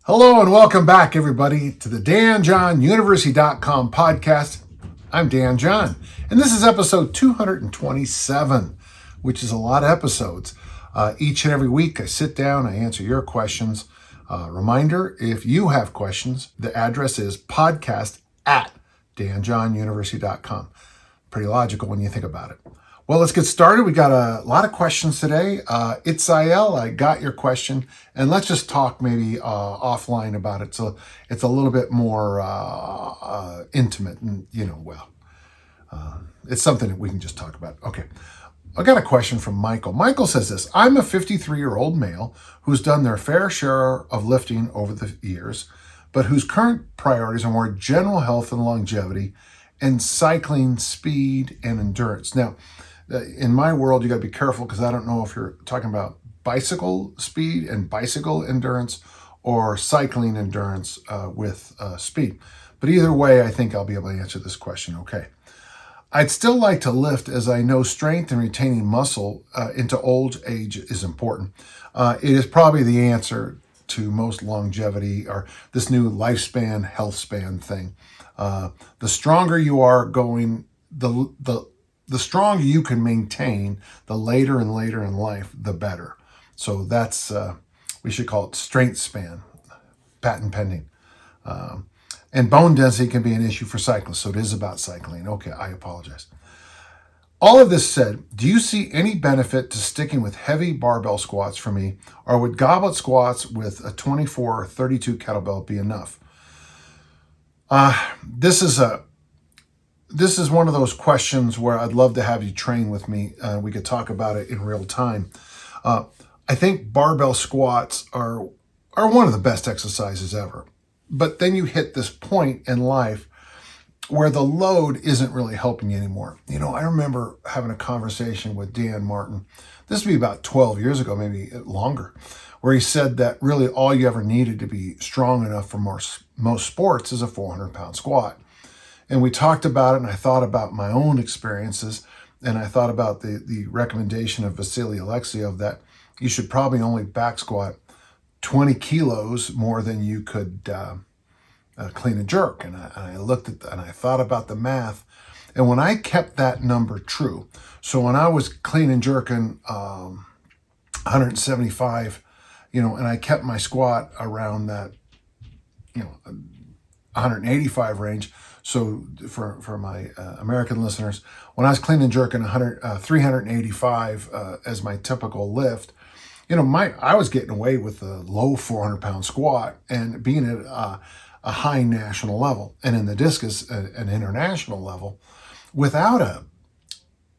Hello and welcome back, everybody, to the DanJohnUniversity.com podcast. I'm Dan John, and this is episode 227, which is a lot of episodes. Each and every week, I sit down, I answer your questions. Reminder, if you have questions, the address is podcast@DanJohnUniversity.com. Pretty logical when you think about it. Well, let's get started. We got a lot of questions today. Itzael, I got your question, and let's just talk maybe offline about it. So it's a little bit more intimate, and it's something that we can just talk about. Okay, I got a question from Michael. Michael says this: I'm a 53-year-old male who's done their fair share of lifting over the years, but whose current priorities are more general health and longevity, and cycling, speed, and endurance. Now, in my world, you got to be careful because I don't know if you're talking about bicycle speed and bicycle endurance or cycling endurance with speed. But either way, I think I'll be able to answer this question okay. I'd still like to lift as I know strength and retaining muscle into old age is important. It is probably the answer to most longevity or this new lifespan, health span thing. The stronger you are going, the stronger you can maintain, the later and later in life, the better. So that's, we should call it strength span, patent pending. And bone density can be an issue for cyclists, so it is about cycling. Okay, I apologize. All of this said, do you see any benefit to sticking with heavy barbell squats for me, or would goblet squats with a 24 or 32 kettlebell be enough? This is one of those questions where I'd love to have you train with me. We could talk about it in real time. I think barbell squats are one of the best exercises ever. But then you hit this point in life where the load isn't really helping you anymore. You know, I remember having a conversation with Dan Martin. This would be about 12 years ago, maybe longer, where he said that really all you ever needed to be strong enough for most sports is a 400-pound squat. And we talked about it, and I thought about my own experiences, and I thought about the recommendation of Vasily Alexiev that you should probably only back squat 20 kilos more than you could clean and jerk. And I looked at and I thought about the math, and when I kept that number true, so when I was clean and jerking 175, and I kept my squat around that 185 range. So for my American listeners, when I was clean and jerking 385 as my typical lift, I was getting away with a low 400-pound squat and being at a high national level, and in the discus an international level, without a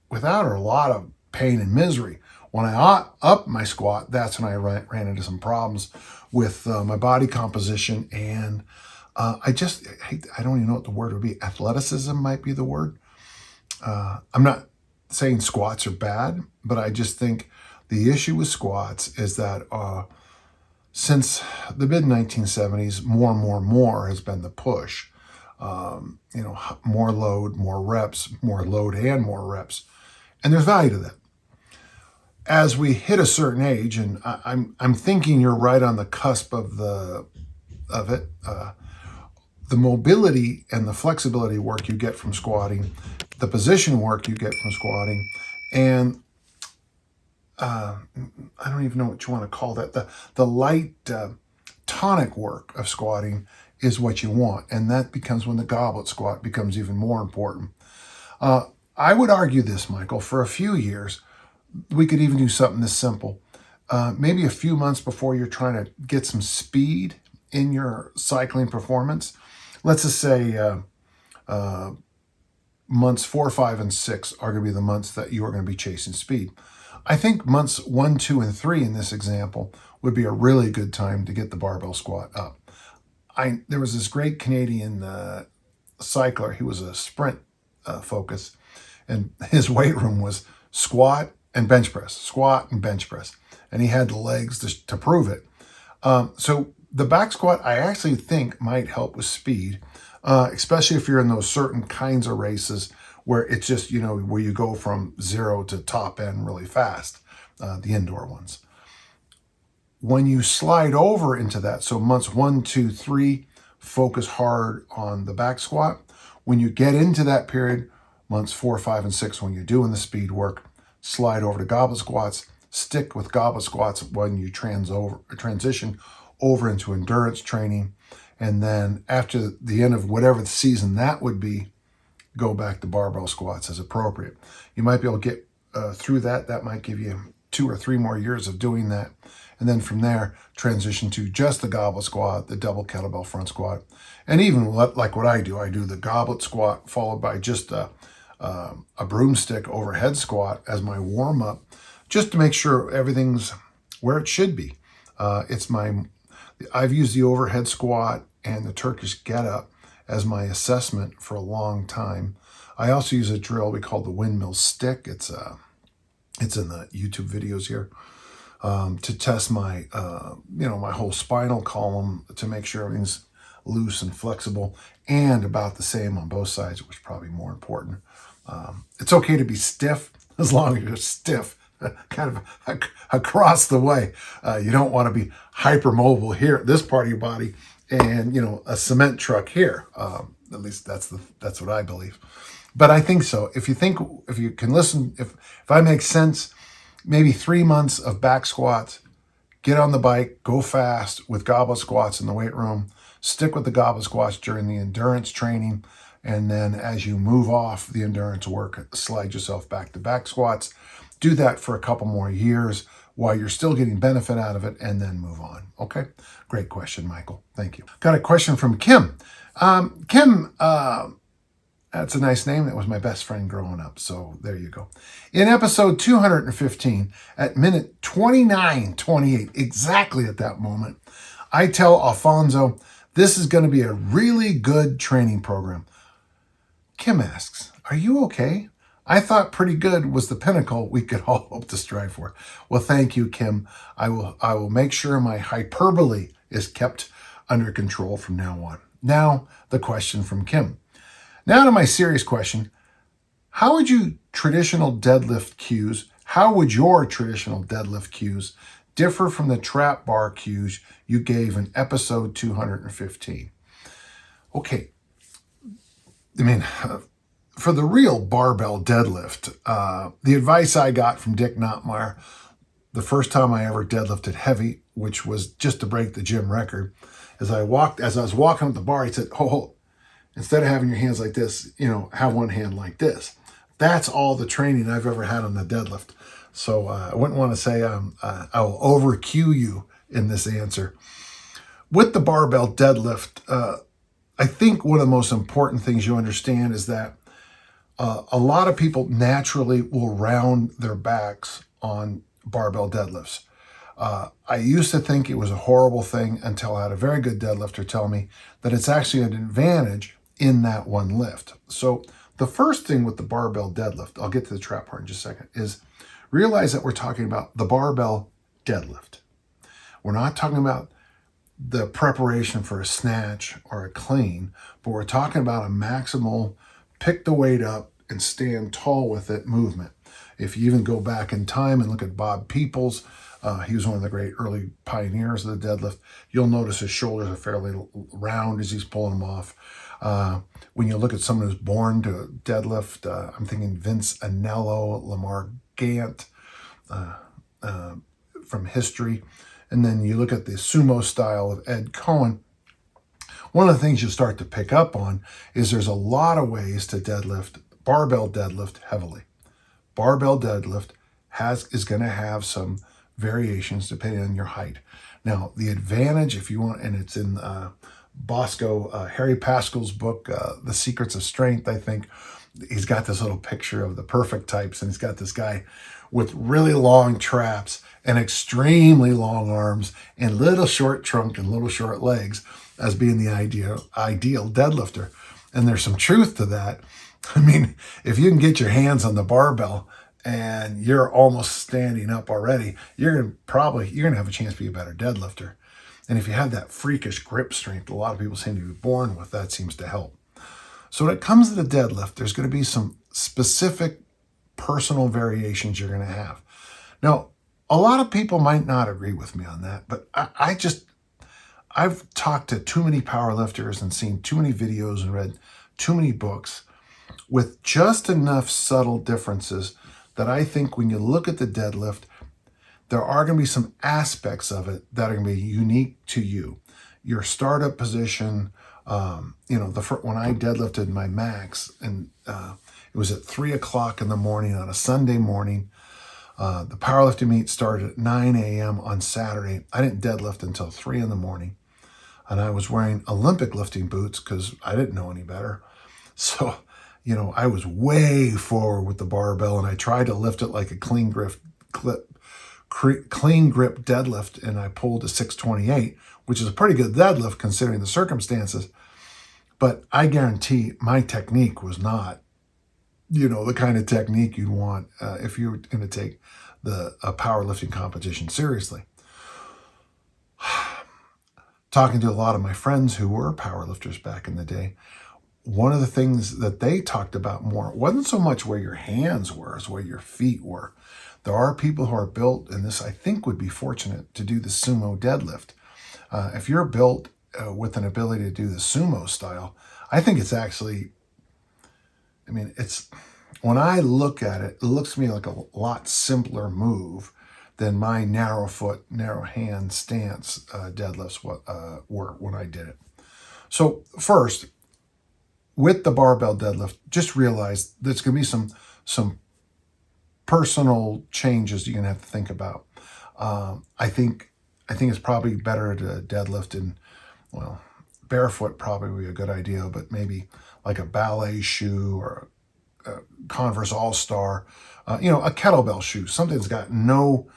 lot of pain and misery. When I upped my squat, that's when I ran into some problems with my body composition, and I don't even know what the word would be. Athleticism might be the word. I'm not saying squats are bad, but I just think the issue with squats is that since the mid-1970s, more has been the push. More load, more reps, more load and more reps. And there's value to that. As we hit a certain age, and I'm thinking you're right on the cusp of it, the mobility and the flexibility work you get from squatting, the position work you get from squatting, and I don't even know what you want to call that. The light tonic work of squatting is what you want, and that becomes when the goblet squat becomes even more important. I would argue this, Michael, for a few years, we could even do something this simple. Maybe a few months before you're trying to get some speed in your cycling performance. Let's just say months 4, 5, and 6 are going to be the months that you are going to be chasing speed. I think months 1, 2, and 3 in this example would be a really good time to get the barbell squat up. There was this great Canadian cycler. He was a sprint focus, and his weight room was squat and bench press, and he had the legs to prove it. So the back squat, I actually think, might help with speed, especially if you're in those certain kinds of races where it's just, where you go from 0 to top end really fast, the indoor ones. when you slide over into that, so months 1, 2, 3, focus hard on the back squat. When you get into that period, months 4, 5, and 6, when you're doing the speed work, slide over to goblet squats. Stick with goblet squats when you transition over into endurance training. And then after the end of whatever the season that would be, go back to barbell squats as appropriate. You might be able to get through that. That might give you 2 or 3 more years of doing that. And then from there, transition to just the goblet squat, the double kettlebell front squat. And even like what I do the goblet squat followed by just a broomstick overhead squat as my warm-up, just to make sure everything's where it should be. I've used the overhead squat and the Turkish get-up as my assessment for a long time. I also use a drill we call the windmill stick. It's in the YouTube videos here, to test my my whole spinal column, to make sure everything's loose and flexible and about the same on both sides, which is probably more important. It's okay to be stiff as long as you're stiff kind of across the way. You don't want to be hypermobile here at this part of your body and a cement truck here. At least that's what I believe. But I think so. If you can listen, if I make sense, maybe 3 months of back squats, get on the bike, go fast with goblet squats in the weight room, stick with the goblet squats during the endurance training, and then as you move off the endurance work, slide yourself back to back squats. Do that for a couple more years while you're still getting benefit out of it, and then move on. Okay? Great question, Michael. Thank you. Got a question from Kim. Kim, that's a nice name. That was my best friend growing up. So there you go. In episode 215, at minute 29:28, exactly at that moment, I tell Alfonso, this is going to be a really good training program. Kim asks, are you okay? I thought pretty good was the pinnacle we could all hope to strive for. Well, thank you, Kim. I will make sure my hyperbole is kept under control from now on. Now, the question from Kim. Now to my serious question. How would your traditional deadlift cues differ from the trap bar cues you gave in episode 215? Okay. For the real barbell deadlift, the advice I got from Dick Nottmeyer, the first time I ever deadlifted heavy, which was just to break the gym record, as I was walking up the bar, he said, "Oh, instead of having your hands like this, have one hand like this." That's all the training I've ever had on the deadlift. So I wouldn't want to say I will over cue you in this answer. With the barbell deadlift, I think one of the most important things you understand is that a lot of people naturally will round their backs on barbell deadlifts. I used to think it was a horrible thing until I had a very good deadlifter tell me that it's actually an advantage in that one lift. So the first thing with the barbell deadlift, I'll get to the trap part in just a second, is realize that we're talking about the barbell deadlift. We're not talking about the preparation for a snatch or a clean, but we're talking about a maximal pick the weight up and stand tall with it movement. If you even go back in time and look at Bob Peoples, he was one of the great early pioneers of the deadlift. You'll notice his shoulders are fairly round as he's pulling them off. When you look at someone who's born to deadlift, I'm thinking Vince Anello, Lamar Gant from history. And then you look at the sumo style of Ed Cohen. One of the things you start to pick up on is there's a lot of ways to deadlift, barbell deadlift heavily. Barbell deadlift is going to have some variations depending on your height. Now, the advantage, if you want, and it's in Harry Pascal's book, The Secrets of Strength, I think, he's got this little picture of the perfect types, and he's got this guy with really long traps and extremely long arms and little short trunk and little short legs as being the ideal deadlifter. And there's some truth to that. If you can get your hands on the barbell and you're almost standing up already, you're gonna have a chance to be a better deadlifter. And if you have that freakish grip strength, a lot of people seem to be born with, that seems to help. So when it comes to the deadlift, there's going to be some specific personal variations you're going to have. Now, A lot of people might not agree with me on that, but I've talked to too many powerlifters and seen too many videos and read too many books with just enough subtle differences that I think when you look at the deadlift, there are going to be some aspects of it that are going to be unique to you. Your startup position, when I deadlifted my max, and it was at 3 o'clock in the morning on a Sunday morning. The powerlifting meet started at 9 a.m. on Saturday. I didn't deadlift until 3 in the morning. And I was wearing Olympic lifting boots because I didn't know any better. So, I was way forward with the barbell, and I tried to lift it like a clean grip deadlift, and I pulled a 628, which is a pretty good deadlift considering the circumstances. But I guarantee my technique was not, the kind of technique you'd want if you were going to take a powerlifting competition seriously. Talking to a lot of my friends who were powerlifters back in the day, one of the things that they talked about more wasn't so much where your hands were as where your feet were. There are people who are built, and this I think would be fortunate, to do the sumo deadlift. If you're built with an ability to do the sumo style, I think it's actually, when I look at it, it looks to me like a lot simpler move than my narrow foot, narrow hand stance deadlifts were when I did it. So first, with the barbell deadlift, just realize there's going to be some personal changes you're going to have to think about. I think it's probably better to deadlift in, barefoot probably would be a good idea, but maybe like a ballet shoe or a Converse All-Star, a kettlebell shoe, something that's got no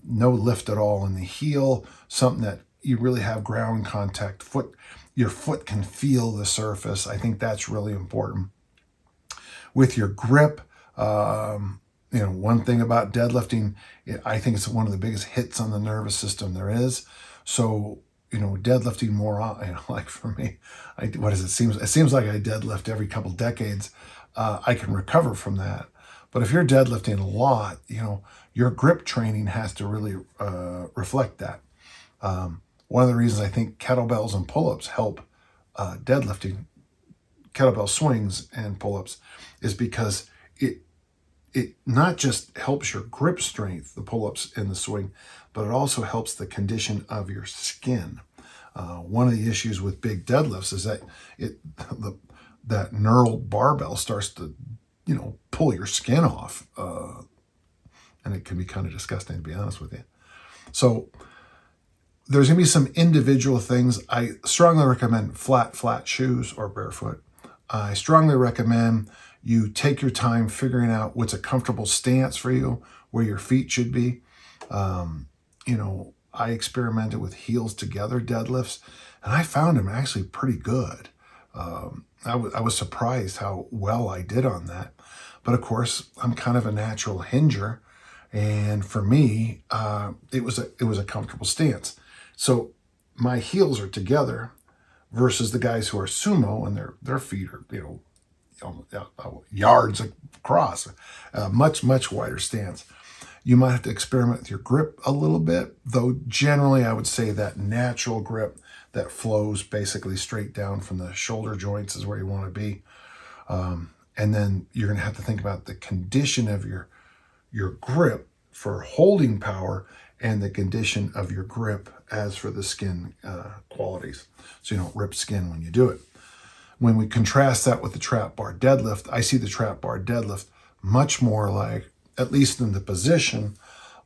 lift at all in the heel, something that you really have ground contact. Your foot can feel the surface. I think that's really important. With your grip, one thing about deadlifting, I think it's one of the biggest hits on the nervous system there is. So, deadlifting more on, like for me, it seems like I deadlift every couple decades. I can recover from that. But if you're deadlifting a lot, your grip training has to really reflect that. One of the reasons I think kettlebells and pull-ups help deadlifting, kettlebell swings and pull-ups, is because it not just helps your grip strength, the pull-ups and the swing, but it also helps the condition of your skin. One of the issues with big deadlifts is that that knurled barbell starts to, pull your skin off. And it can be kind of disgusting, to be honest with you. So there's going to be some individual things. I strongly recommend flat shoes or barefoot. I strongly recommend you take your time figuring out what's a comfortable stance for you, where your feet should be. I experimented with heels together deadlifts, and I found them actually pretty good. I was surprised how well I did on that. But of course, I'm kind of a natural hinger, and for me, it was a comfortable stance. So my heels are together versus the guys who are sumo, and their feet are yards across, much wider stance. You might have to experiment with your grip a little bit, though generally I would say that natural grip that flows basically straight down from the shoulder joints is where you want to be. And then you're going to have to think about the condition of your grip for holding power and the condition of your grip as for the skin qualities, so you don't rip skin when you do it. When we contrast that with the trap bar deadlift, I see the trap bar deadlift much more like, at least in the position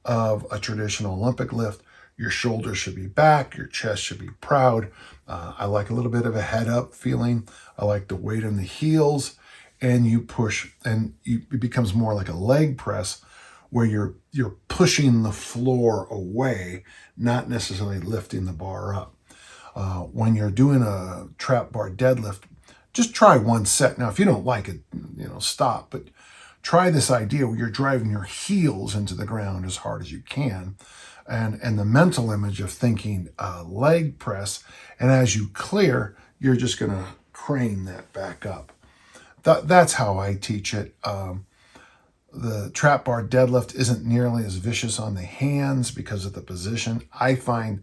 of a traditional Olympic lift, your shoulders should be back, your chest should be proud. I like a little bit of a head up feeling. I like the weight in the heels, and you push, and it becomes more like a leg press where you're pushing the floor away, not necessarily lifting the bar up. When you're doing a trap bar deadlift, just try one set. Now, if you don't like it, stop, but try this idea where you're driving your heels into the ground as hard as you can. And the mental image of thinking leg press, and as you clear, you're just going to crane that back up. That's how I teach it. The trap bar deadlift isn't nearly as vicious on the hands because of the position. I find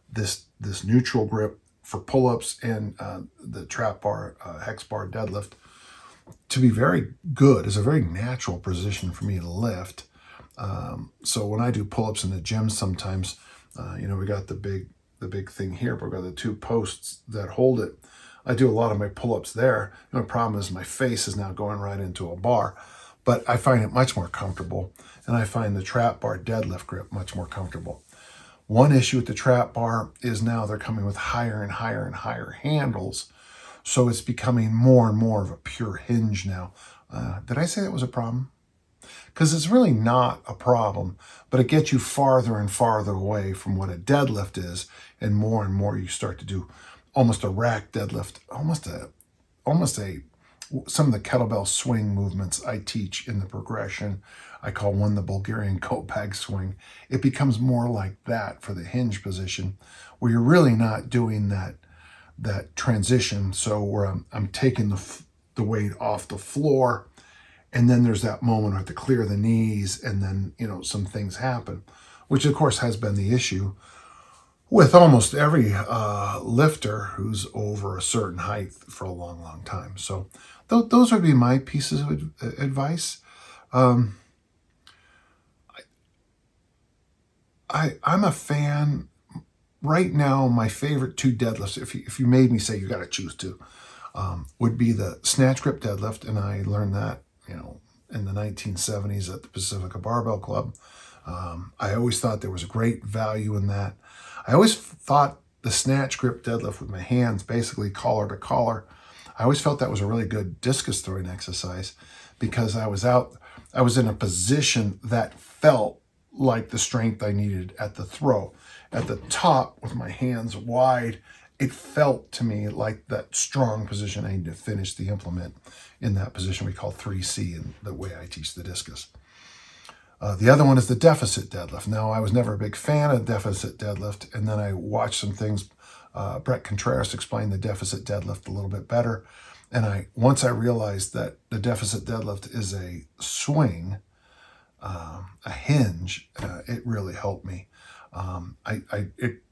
this neutral grip for pull-ups and the trap bar, hex bar deadlift to be very good. It's a very natural position for me to lift. So when I do pull-ups in the gym sometimes, we got the big thing here, but we've got the two posts that hold it. I do a lot of my pull-ups there. The problem is my face is now going right into a bar, but I find it much more comfortable, and I find the trap bar deadlift grip much more comfortable. One issue with the trap bar is now they're coming with higher and higher and higher handles, so it's becoming more and more of a pure hinge now. Did I say that was a problem? Because it's really not a problem, but it gets you farther and farther away from what a deadlift is, and more you start to do almost a rack deadlift, some of the kettlebell swing movements I teach in the progression. I call one the Bulgarian coat bag swing. It becomes more like that for the hinge position, where you're really not doing that transition. So where I'm taking the weight off the floor, and then there's that moment where I have to clear the knees, and then some things happen, which of course has been the issue with almost every lifter who's over a certain height for a long, long time. So those would be my pieces of advice. I'm a fan. Right now, my favorite two deadlifts, if you made me say you got to choose two, would be the snatch grip deadlift, and I learned that in the 1970s at the Pacifica Barbell Club. I always thought there was a great value in that. I always thought the snatch grip deadlift with my hands, basically collar to collar, I always felt that was a really good discus throwing exercise, because I was in a position that felt like the strength I needed at the throw. At the top, with my hands wide, it felt to me like that strong position I need to finish the implement in that position we call 3C in the way I teach the discus. The other one is the deficit deadlift. Now, I was never a big fan of deficit deadlift, and then I watched some things. Brett Contreras explained the deficit deadlift a little bit better, and once I realized that the deficit deadlift is a swing, a hinge, it really helped me. It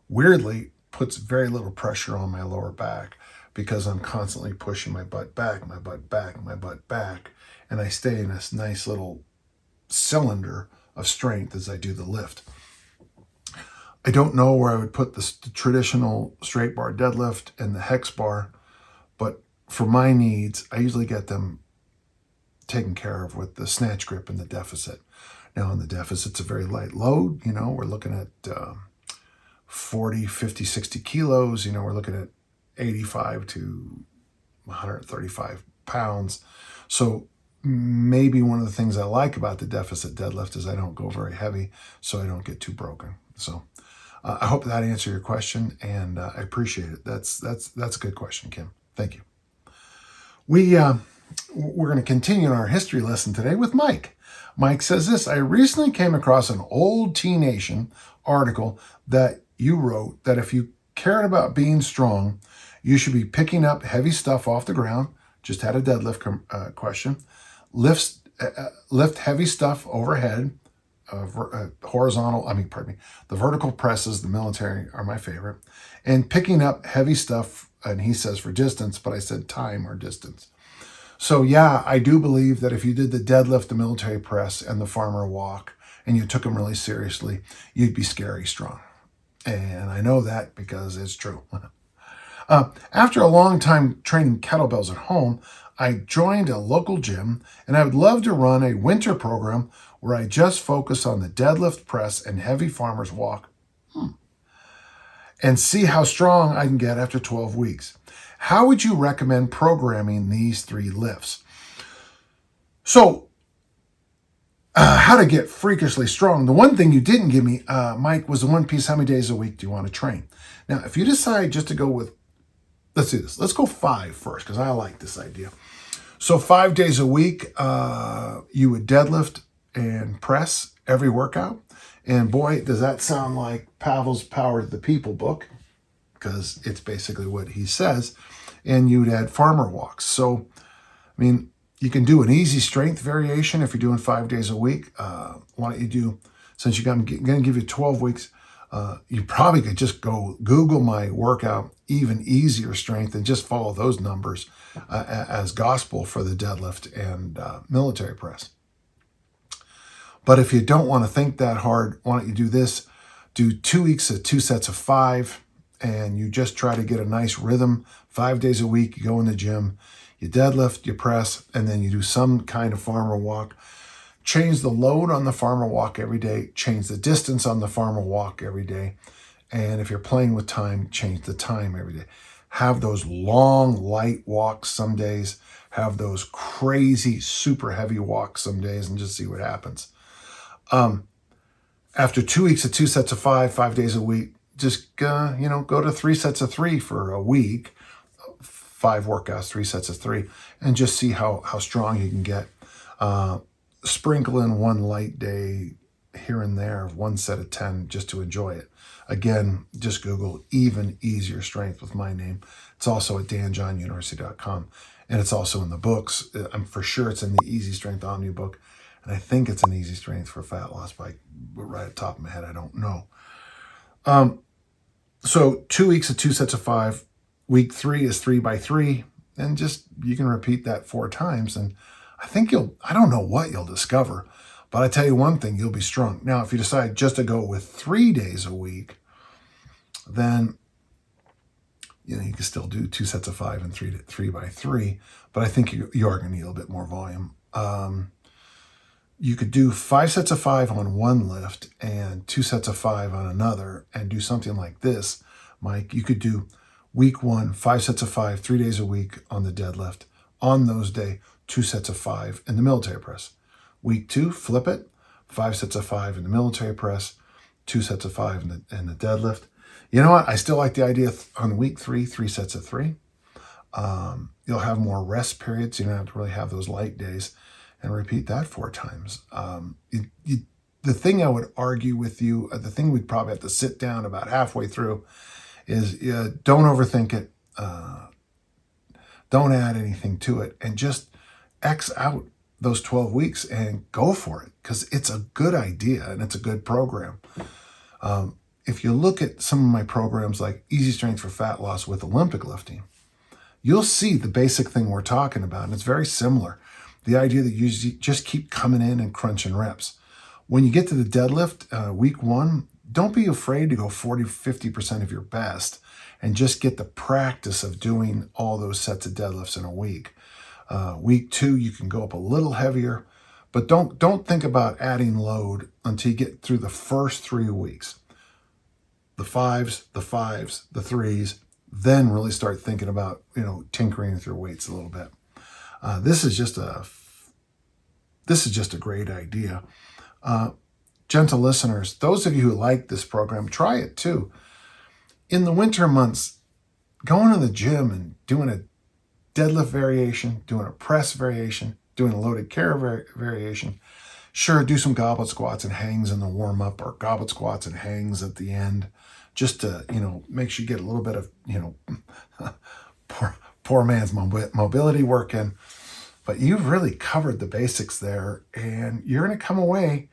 weirdly puts very little pressure on my lower back, because I'm constantly pushing my butt back, my butt back, my butt back, and I stay in this nice little cylinder of strength as I do the lift. I don't know where I would put the traditional straight bar deadlift and the hex bar, but for my needs, I usually get them taken care of with the snatch grip and the deficit. Now, in the deficit, it's a very light load. We're looking at 40, 50, 60 kilos. We're looking at 85 to 135 pounds. So maybe one of the things I like about the deficit deadlift is I don't go very heavy, so I don't get too broken. So I hope that answered your question, and I appreciate it. That's a good question, Kim. Thank you. We're going to continue our history lesson today with Mike. Mike says this: I recently came across an old T Nation article that you wrote that if you cared about being strong, you should be picking up heavy stuff off the ground. Just had a deadlift question. Lift heavy stuff overhead, the vertical presses, the military are my favorite, and picking up heavy stuff, and he says for distance, but I said time or distance. So yeah, I do believe that if you did the deadlift, the military press, and the farmer walk, and you took them really seriously, you'd be scary strong. And I know that because it's true. After a long time training kettlebells at home, I joined a local gym, and I would love to run a winter program where I just focus on the deadlift, press, and heavy farmer's walk, and see how strong I can get after 12 weeks. How would you recommend programming these 3 lifts? So, how to get freakishly strong. The one thing you didn't give me, Mike, was the one piece: how many days a week do you want to train? Now, if you decide just to go with, let's do this. Let's go 5 first, because I like this idea. So 5 days a week, you would deadlift and press every workout. And boy, does that sound like Pavel's Power to the People book, because it's basically what he says. And you'd add farmer walks. So, You can do an easy strength variation if you're doing 5 days a week. Why don't you do, since I'm going to give you 12 weeks, you probably could just go Google my workout, even easier strength, and just follow those numbers as gospel for the deadlift and military press. But if you don't want to think that hard, why don't you do this? Do 2 weeks of 2 sets of 5, and you just try to get a nice rhythm. 5 days a week, you go in the gym, you deadlift, you press, and then you do some kind of farmer walk. Change the load on the farmer walk every day. Change the distance on the farmer walk every day. And if you're playing with time, change the time every day. Have those long, light walks some days. Have those crazy, super heavy walks some days, and just see what happens. After 2 weeks of 2 sets of 5 days a week, just go to 3 sets of 3 for a week. 5 workouts, 3 sets of 3, and just see how strong you can get. Sprinkle in one light day here and there, 1 set of 10, just to enjoy it. Again, just Google even easier strength with my name. It's also at danjohnuniversity.com, and it's also in the books. I'm for sure it's in the Easy Strength Omni book, and I think it's an Easy Strength for Fat Loss, but right at the top of my head, I don't know. So 2 weeks of 2 sets of 5. Week 3 is 3 by 3, and just you can repeat that 4 times, and I don't know what you'll discover, but I tell you one thing, you'll be strong. Now, if you decide just to go with 3 days a week, then you can still do 2 sets of 5 and 3 by 3, but I think you are going to need a little bit more volume. You could do 5 sets of 5 on one lift and 2 sets of 5 on another, and do something like this, Mike. You could do week 1, 5 sets of 5, 3 days a week on the deadlift. On those days, 2 sets of 5 in the military press. Week 2, flip it, 5 sets of 5 in the military press, 2 sets of 5 in the deadlift. You know what? I still like the idea on week 3, 3 sets of 3. You'll have more rest periods. You don't have to really have those light days, and repeat that 4 times. The thing I would argue with you, the thing we'd probably have to sit down about halfway through, is don't overthink it. Don't add anything to it, and just X out those 12 weeks and go for it, because it's a good idea and it's a good program. If you look at some of my programs like Easy Strength for Fat Loss with Olympic lifting, you'll see the basic thing we're talking about, and it's very similar. The idea that you just keep coming in and crunching reps. When you get to the deadlift, week 1, don't be afraid to go 40-50% of your best and just get the practice of doing all those sets of deadlifts in a week. Week 2, you can go up a little heavier, but don't think about adding load until you get through the first 3 weeks. The 5s, the 3s, then really start thinking about, tinkering with your weights a little bit. This is just a great idea. Gentle listeners, those of you who like this program, try it too. In the winter months, going to the gym and doing a deadlift variation, doing a press variation, doing a loaded carry variation. Sure, do some goblet squats and hangs in the warm-up, or goblet squats and hangs at the end, just to, make sure you get a little bit of, poor man's mobility working. But you've really covered the basics there, and you're going to come away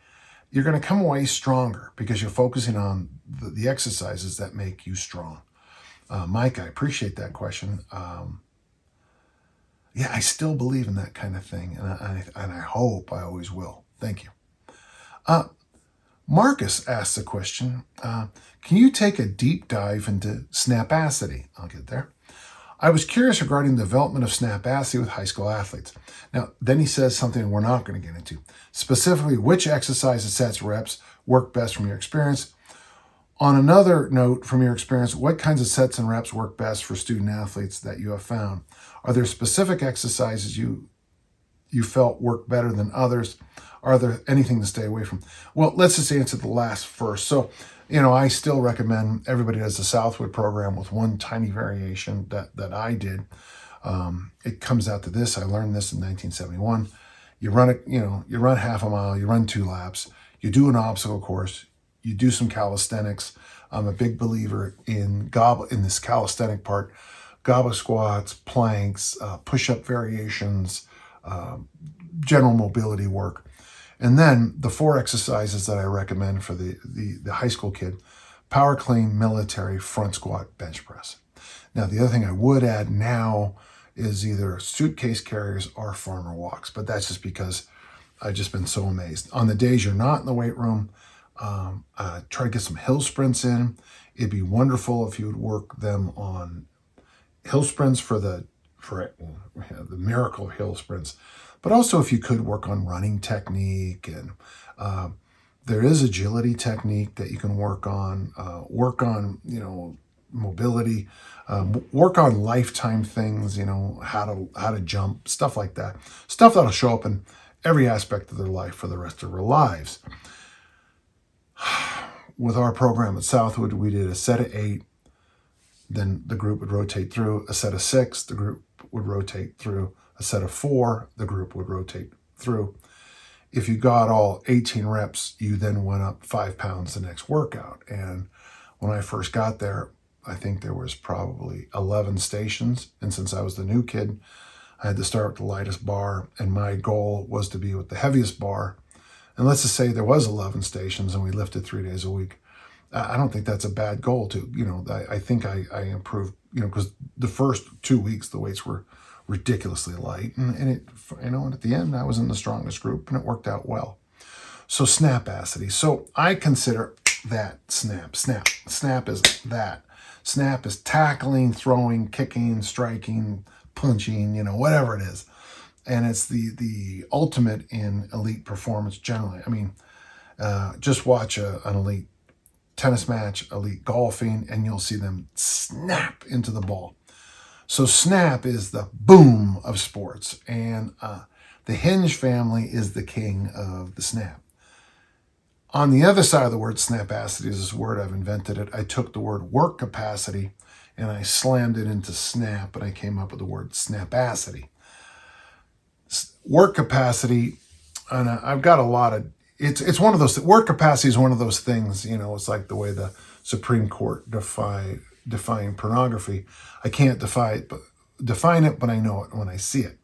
stronger because you're focusing on the exercises that make you strong. Mike, I appreciate that question. I still believe in that kind of thing, and I hope I always will. Thank you. Marcus asks a question. Can you take a deep dive into Snapacity? I'll get there. I was curious regarding the development of Snapacity with high school athletes. Now, then he says something we're not going to get into. Specifically, which exercises, sets, reps work best from your experience? On another note, from your experience, what kinds of sets and reps work best for student athletes that you have found? Are there specific exercises you felt work better than others? Are there anything to stay away from? Well, let's just answer the last first. So, I still recommend everybody does the Southwood program with one tiny variation that I did. It comes out to this. I learned this in 1971. You run it, you run half a mile, you run 2 laps, you do an obstacle course, you do some calisthenics. I'm a big believer in this calisthenic part, goblet squats, planks, push-up variations, general mobility work. And then the 4 exercises that I recommend for the high school kid: power clean, military, front squat, bench press. Now, the other thing I would add now is either suitcase carriers or farmer walks, but that's just because I've just been so amazed. On the days you're not in the weight room, try to get some hill sprints in. It'd be wonderful if you would work them on hill sprints for the miracle hill sprints, but also if you could work on running technique, and there is agility technique that you can work on, mobility, work on lifetime things, how to jump, stuff like that, stuff that'll show up in every aspect of their life for the rest of their lives. With our program at Southwood, we did a set of 8, then the group would rotate through; a set of 6, the group would rotate through; a set of 4, the group would rotate through. If you got all 18 reps, you then went up 5 pounds the next workout. And when I first got there, I think there was probably 11 stations. And since I was the new kid, I had to start with the lightest bar, and my goal was to be with the heaviest bar. And let's just say there was 11 stations and we lifted 3 days a week. I don't think that's a bad goal I think I improved, because the first 2 weeks, the weights were ridiculously light. And it, and at the end, I was in the strongest group and it worked out well. So Snapacity. So I consider that snap. Snap is that. Snap is tackling, throwing, kicking, striking, punching, whatever it is. And it's the ultimate in elite performance generally. I mean, just watch an elite tennis match, elite golfing, and you'll see them snap into the ball. So snap is the boom of sports, and the hinge family is the king of the snap. On the other side of the word snapacity is this word, I've invented it. I took the word work capacity and I slammed it into snap, and I came up with the word snapacity. Work capacity, and I've got a lot of, it's one of those, work capacity is one of those things, it's like the way the Supreme Court define pornography. I can't define it, but I know it when I see it.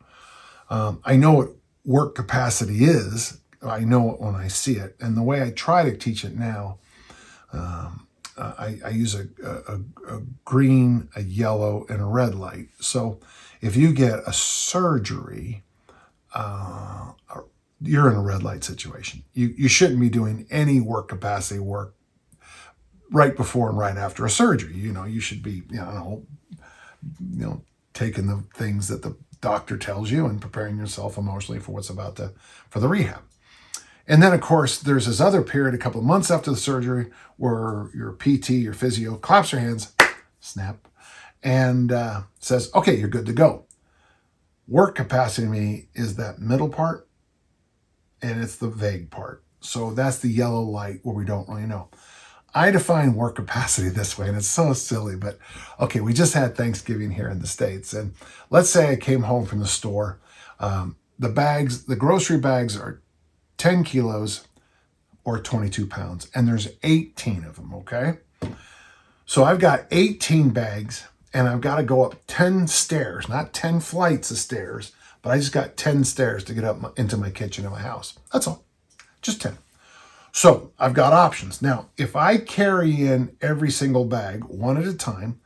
I know what work capacity is. I know it when I see it. And the way I try to teach it now, I use a green, a yellow, and a red light. So if you get a surgery, you're in a red light situation. You shouldn't be doing any work capacity work right before and right after a surgery. You should be, taking the things that the doctor tells you and preparing yourself emotionally for for the rehab. And then, of course, there's this other period, a couple of months after the surgery, where your PT, your physio, claps her hands, snap, and says, okay, you're good to go. Work capacity to me is that middle part, and it's the vague part. So that's the yellow light where we don't really know. I define work capacity this way, and it's so silly, but okay, we just had Thanksgiving here in the States, and let's say I came home from the store. The grocery bags are 10 kilos or 22 pounds, and there's 18 of them, okay? So I've got 18 bags, and I've got to go up 10 stairs, not 10 flights of stairs, but I just got 10 stairs to get up into my kitchen in my house. That's all, just 10. So I've got options. Now, if I carry in every single bag one at a time,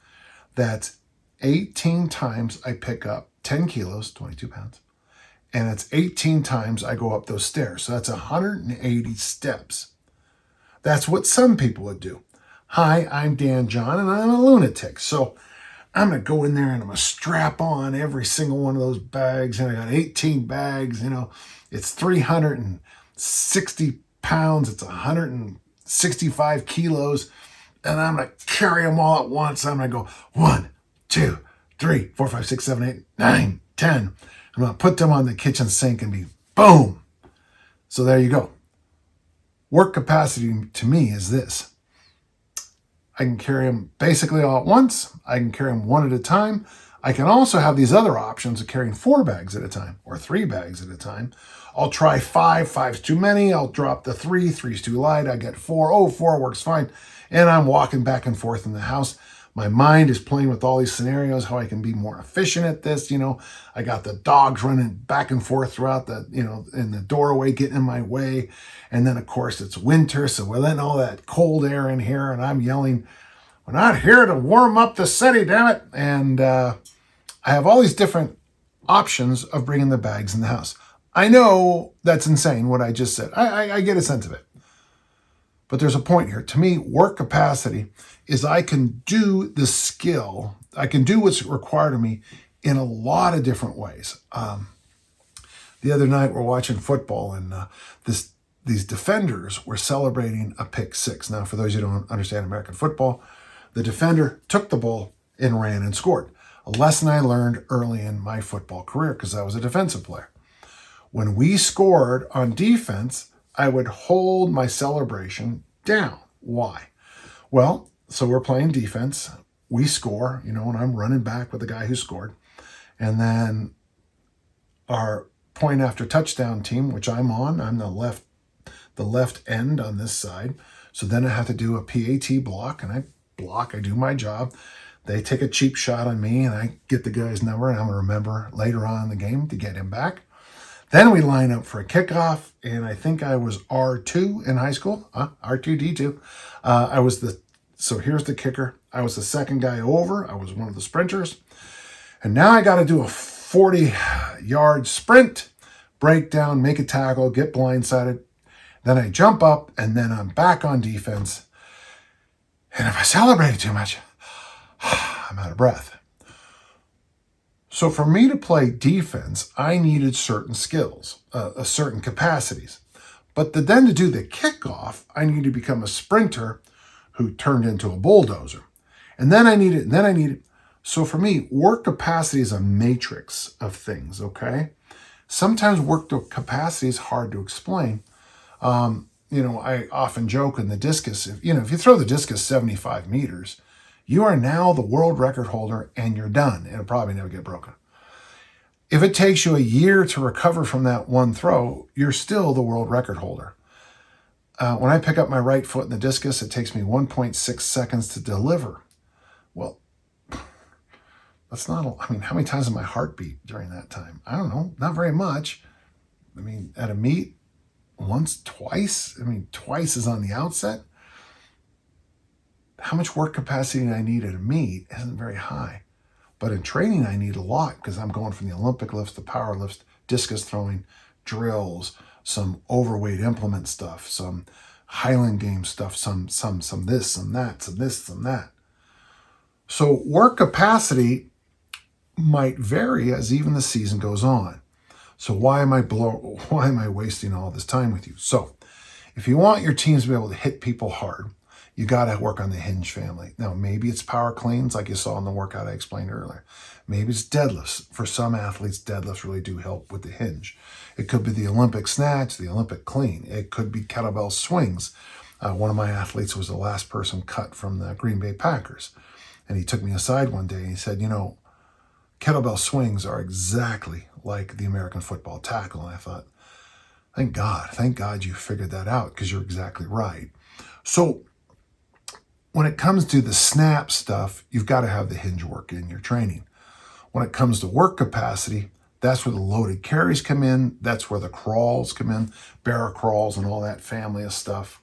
that's 18 times I pick up 10 kilos, 22 pounds, and it's 18 times I go up those stairs. So that's 180 steps. That's what some people would do. Hi, I'm Dan John, and I'm a lunatic. So I'm going to go in there and I'm going to strap on every single one of those bags. And I got 18 bags, it's 360 pounds. It's 165 kilos. And I'm going to carry them all at once. I'm going to go 1, 2, 3, 4, 5, 6, 7, 8, 9, 10. I'm going to put them on the kitchen sink and be boom. So there you go. Work capacity to me is this. I can carry them basically all at once. I can carry them one at a time. I can also have these other options of carrying 4 bags at a time or 3 bags at a time. I'll try 5. 5's too many. I'll drop the 3. 3's too light. I get 4. Oh, 4 works fine. And I'm walking back and forth in the house. my mind is playing with all these scenarios, how I can be more efficient at this. I got the dogs running back and forth throughout the, in the doorway, getting in my way. And then, of course, it's winter. So we're letting all that cold air in here. And I'm yelling, we're not here to warm up the city, damn it. And I have all these different options of bringing the bags in the house. I know that's insane what I just said. I get a sense of it. But there's a point here. To me, work capacity is I can do the skill. I can do what's required of me in a lot of different ways. The other night we're watching football, and these defenders were celebrating a pick six. Now, for those who don't understand American football, the defender took the ball and ran and scored. A lesson I learned early in my football career because I was a defensive player. When we scored on defense, I would hold my celebration down. Why? Well, so we're playing defense. We score, and I'm running back with the guy who scored. And then our point after touchdown team, which I'm on, I'm the left end on this side. So then I have to do a PAT block, and I do my job. They take a cheap shot on me, and I get the guy's number, and I'm going to remember later on in the game to get him back. Then we line up for a kickoff, and I think I was R2 in high school, R2D2. So here's the kicker. I was the second guy over. I was one of the sprinters. And now I got to do a 40-yard sprint, break down, make a tackle, get blindsided. Then I jump up, and then I'm back on defense. And if I celebrated too much, I'm out of breath. So for me to play defense, I needed certain skills, certain capacities. But then to do the kickoff, I needed to become a sprinter who turned into a bulldozer. And then I needed. So for me, work capacity is a matrix of things, okay? Sometimes work capacity is hard to explain. I often joke in the discus, if you throw the discus 75 meters, you are now the world record holder and you're done. It'll probably never get broken. If it takes you a year to recover from that one throw, you're still the world record holder. When I pick up my right foot in the discus, it takes me 1.6 seconds to deliver. Well, that's not, how many times did my heart beat during that time? I don't know, not very much. At a meet, once, twice. Twice is on the outset. How much work capacity I need at a meet isn't very high. But in training, I need a lot because I'm going from the Olympic lifts, the power lifts, discus throwing, drills, some overweight implement stuff, some Highland Games stuff, some this, some that, some this, some that. So work capacity might vary as even the season goes on. So why am I wasting all this time with you? So if you want your teams to be able to hit people hard, you got to work on the hinge family. Now, maybe it's power cleans like you saw in the workout I explained earlier. Maybe it's deadlifts. For some athletes, deadlifts really do help with the hinge. It could be the Olympic snatch, the Olympic clean. It could be kettlebell swings. One of my athletes was the last person cut from the Green Bay Packers. And he took me aside one day and he said, kettlebell swings are exactly like the American football tackle. And I thought, thank God you figured that out because you're exactly right. So when it comes to the snap stuff, you've got to have the hinge work in your training. When it comes to work capacity, that's where the loaded carries come in. That's where the crawls come in, bear crawls and all that family of stuff.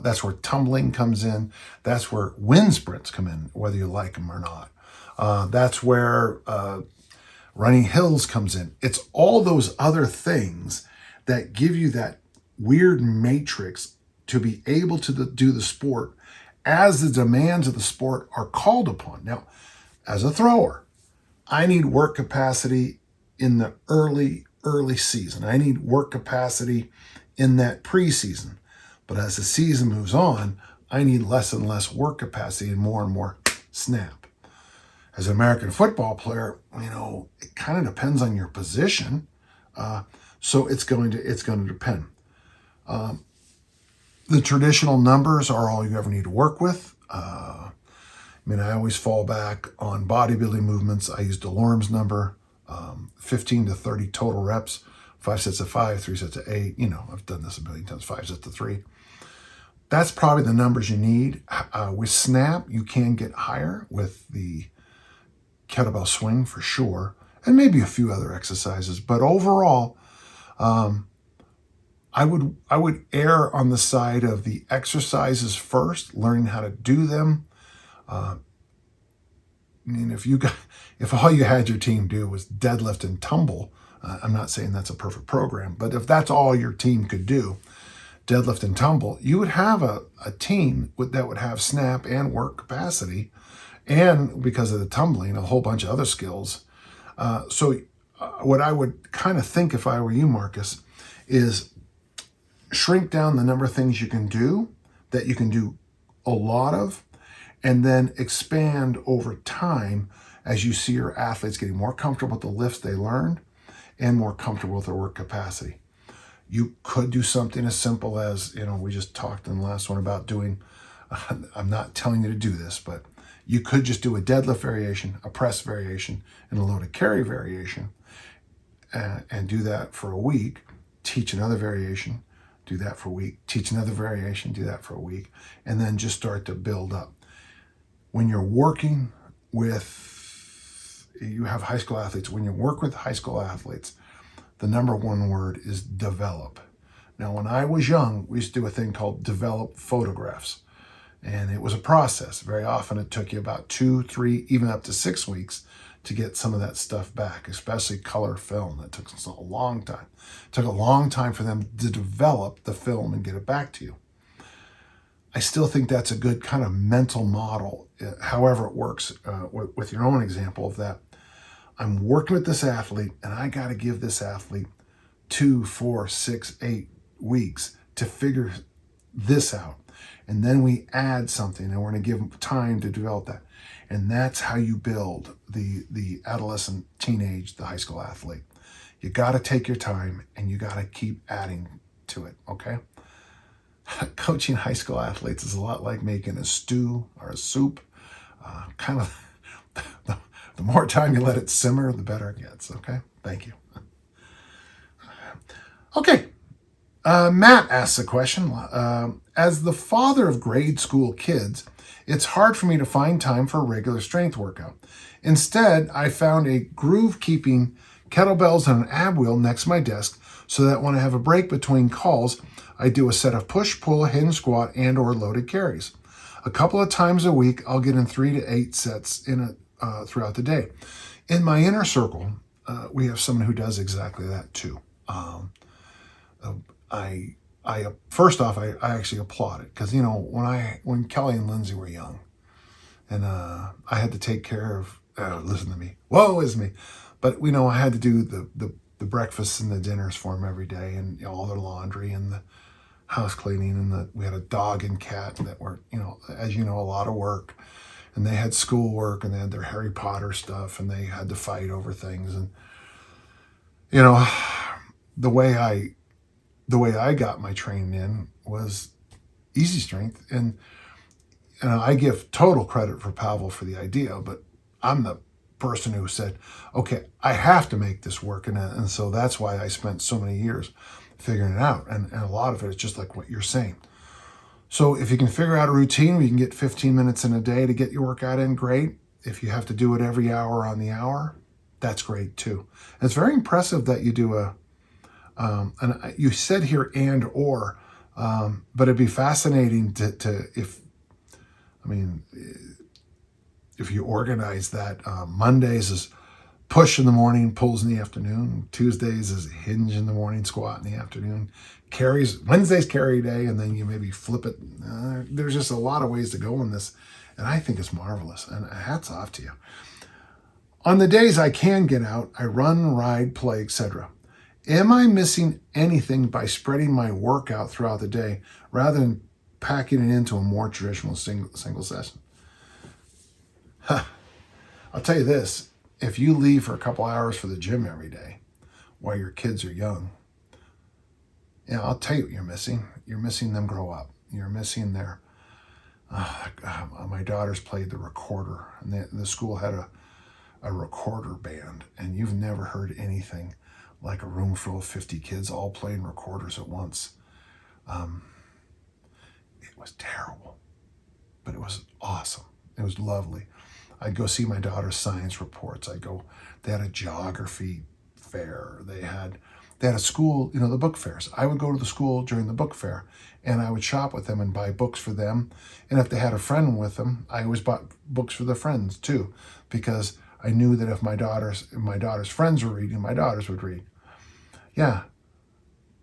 That's where tumbling comes in. That's where wind sprints come in, whether you like them or not. That's where running hills comes in. It's all those other things that give you that weird matrix to be able to do the sport as the demands of the sport are called upon. Now, as a thrower, I need work capacity in the early season. I need work capacity in that preseason. But as the season moves on, I need less and less work capacity and more snap. As an American football player, it kind of depends on your position. So it's going to depend. The traditional numbers are all you ever need to work with. I always fall back on bodybuilding movements. I use DeLorme's number, 15 to 30 total reps, 5 sets of 5, 3 sets of 8. I've done this a million times, 5 sets of 3. That's probably the numbers you need. With snap, you can get higher with the kettlebell swing for sure, and maybe a few other exercises. But overall, I would err on the side of the exercises first, learning how to do them. I mean, if all you had your team do was deadlift and tumble, I'm not saying that's a perfect program, but if that's all your team could do, deadlift and tumble, you would have a team that would have snap and work capacity, and because of the tumbling, a whole bunch of other skills. So what I would kind of think if I were you, Marcus, is shrink down the number of things you can do that you can do a lot of, and then expand over time as you see your athletes getting more comfortable with the lifts they learned and more comfortable with their work capacity. You could do something as simple as, we just talked in the last one about doing, I'm not telling you to do this, but you could just do a deadlift variation, a press variation, and a loaded carry variation, and do that for a week, teach another variation, do that for a week, teach another variation, do that for a week, and then just start to build up. When you're working with, you have high school athletes, when you work with high school athletes, the number one word is develop. Now, when I was young, we used to do a thing called develop photographs. And it was a process. Very often it took you about 2, 3, even up to 6 weeks to get some of that stuff back, especially color film. That took a long time. It took a long time for them to develop the film and get it back to you. I still think that's a good kind of mental model, however it works with your own example of that. I'm working with this athlete, and I got to give this athlete 2, 4, 6, 8 weeks to figure this out. And then we add something, and we're going to give them time to develop that. And that's how you build the adolescent, teenage, the high school athlete. You got to take your time, and you got to keep adding to it, okay? Coaching high school athletes is a lot like making a stew or a soup. Kind of the more time you let it simmer, the better it gets, okay? Thank you. Okay, Matt asks a question. As the father of grade school kids, it's hard for me to find time for a regular strength workout. Instead, I found a groove-keeping kettlebells and an ab wheel next to my desk so that when I have a break between calls, I do a set of push-pull, hinge squat, and or loaded carries. A couple of times a week, I'll get in 3 to 8 sets throughout the day. In my inner circle, we have someone who does exactly that too. First off, I actually applaud it because when Kelly and Lindsay were young, and I had to take care of listen to me, woe is me, but I had to do the breakfasts and the dinners for them every day, and all their laundry and the house cleaning, and we had a dog and cat that were as a lot of work, and they had schoolwork and they had their Harry Potter stuff, and they had to fight over things, and the way I got my training in was easy strength. And I give total credit for Pavel for the idea, but I'm the person who said, okay, I have to make this work. And so that's why I spent so many years figuring it out. And a lot of it is just like what you're saying. So if you can figure out a routine where you can get 15 minutes in a day to get your workout in, great. If you have to do it every hour on the hour, that's great too. And it's very impressive that you do and you said here and or, but it'd be fascinating if you organize that. Mondays is push in the morning, pulls in the afternoon. Tuesdays is hinge in the morning, squat in the afternoon. Carries, Wednesday's carry day, and then you maybe flip it. There's just a lot of ways to go in this, and I think it's marvelous, and hats off to you. On the days I can get out, I run, ride, play, etc. Am I missing anything by spreading my workout throughout the day rather than packing it into a more traditional single session? I'll tell you this, if you leave for a couple hours for the gym every day while your kids are young, I'll tell you what you're missing. You're missing them grow up. You're missing their, my daughters played the recorder, and the school had a recorder band, and you've never heard anything like a room full of 50 kids all playing recorders at once. It was terrible, but it was awesome. It was lovely. I'd go see my daughter's science reports. They had a geography fair. They had a school, the book fairs. I would go to the school during the book fair, and I would shop with them and buy books for them. And if they had a friend with them, I always bought books for their friends too, because I knew that if my daughter's friends were reading, my daughters would read. Yeah.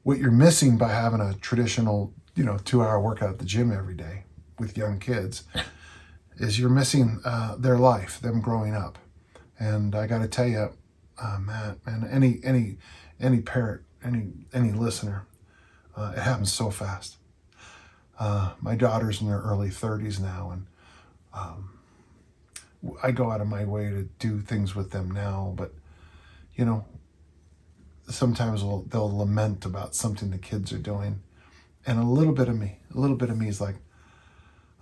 What you're missing by having a traditional, 2-hour workout at the gym every day with young kids is you're missing their life, them growing up. And I got to tell you, Matt, and any parent, any listener, it happens so fast. My daughter's in their early 30s now, and I go out of my way to do things with them now, but sometimes they'll lament about something the kids are doing, and a little bit of me is like,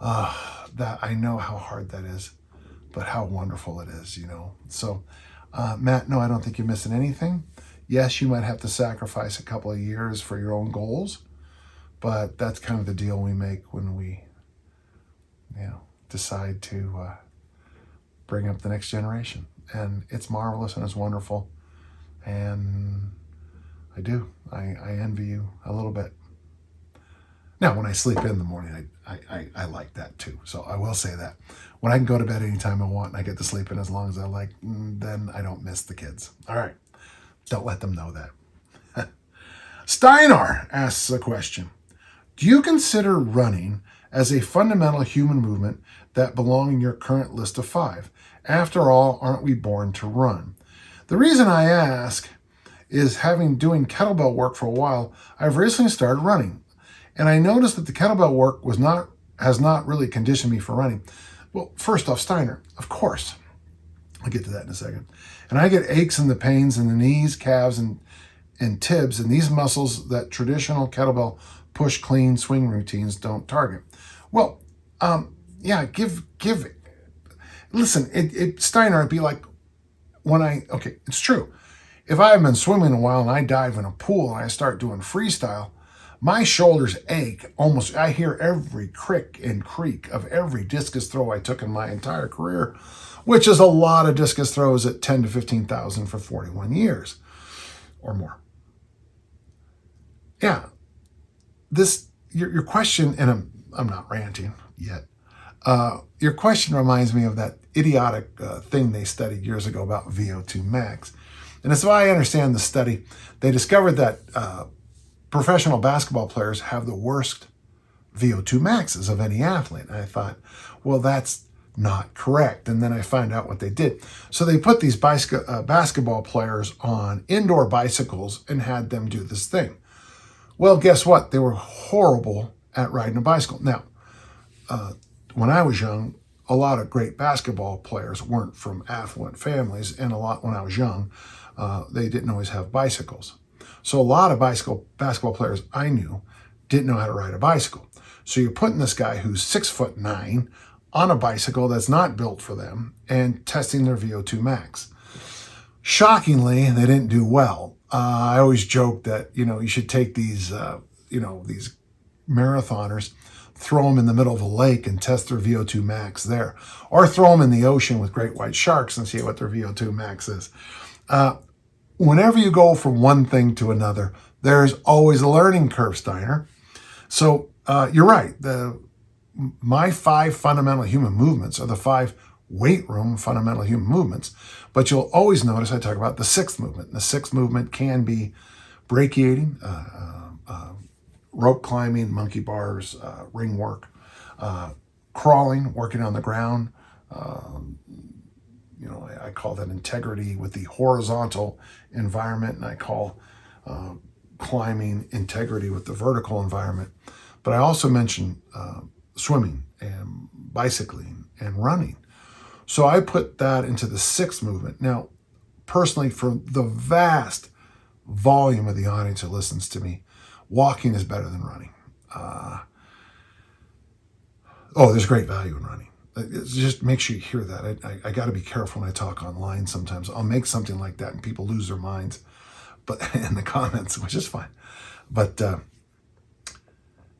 that I know how hard that is, but how wonderful it is, So, Matt, no, I don't think you're missing anything. Yes, you might have to sacrifice a couple of years for your own goals, but that's kind of the deal we make when we, decide to bring up the next generation. And it's marvelous and it's wonderful. And I envy you a little bit. Now, when I sleep in the morning, I like that too. So I will say that. When I can go to bed anytime I want and I get to sleep in as long as I like, then I don't miss the kids. All right. Don't let them know that. Steinar asks a question. Do you consider running as a fundamental human movement that belong in your current list of 5? After all, aren't we born to run? The reason I ask is doing kettlebell work for a while, I've recently started running. And I noticed that the kettlebell work has not really conditioned me for running. Well, first off, Steiner, of course. I'll get to that in a second. And I get aches and the pains in the knees, calves, and tibs, and these muscles that traditional kettlebell push clean swing routines don't target. Well, listen, Steiner, it'd be like it's true. If I have been swimming a while and I dive in a pool and I start doing freestyle, my shoulders ache almost. I hear every crick and creak of every discus throw I took in my entire career, which is a lot of discus throws at 10 to 15,000 for 41 years or more. Yeah, your question, and I'm not ranting yet. Your question reminds me of that idiotic thing they studied years ago about VO2 max. And as I understand the study, they discovered that professional basketball players have the worst VO2 maxes of any athlete. And I thought, well, that's not correct. And then I found out what they did. So they put these basketball players on indoor bicycles and had them do this thing. Well, guess what? They were horrible at riding a bicycle. Now, when I was young, a lot of great basketball players weren't from affluent families, and when I was young, they didn't always have bicycles. So a lot of basketball players I knew didn't know how to ride a bicycle. So you're putting this guy who's 6'9" on a bicycle that's not built for them and testing their VO2 max. Shockingly, they didn't do well. I always joke that, you should take these marathoners, throw them in the middle of a lake and test their VO2 max there, or throw them in the ocean with great white sharks and see what their VO2 max is. Whenever you go from one thing to another, there's always a learning curve, Steiner. So you're right. My 5 fundamental human movements are the 5 weight room fundamental human movements, but you'll always notice I talk about the 6th movement. And the 6th movement can be brachiating, rope climbing, monkey bars, ring work, crawling, working on the ground. I call that integrity with the horizontal environment, and I call climbing integrity with the vertical environment. But I also mentioned swimming and bicycling and running. So I put that into the 6th movement. Now, personally, for the vast volume of the audience who listens to me, walking is better than running. There's great value in running. Just make sure you hear that. I got to be careful when I talk online sometimes. I'll make something like that and people lose their minds, but in the comments, which is fine. But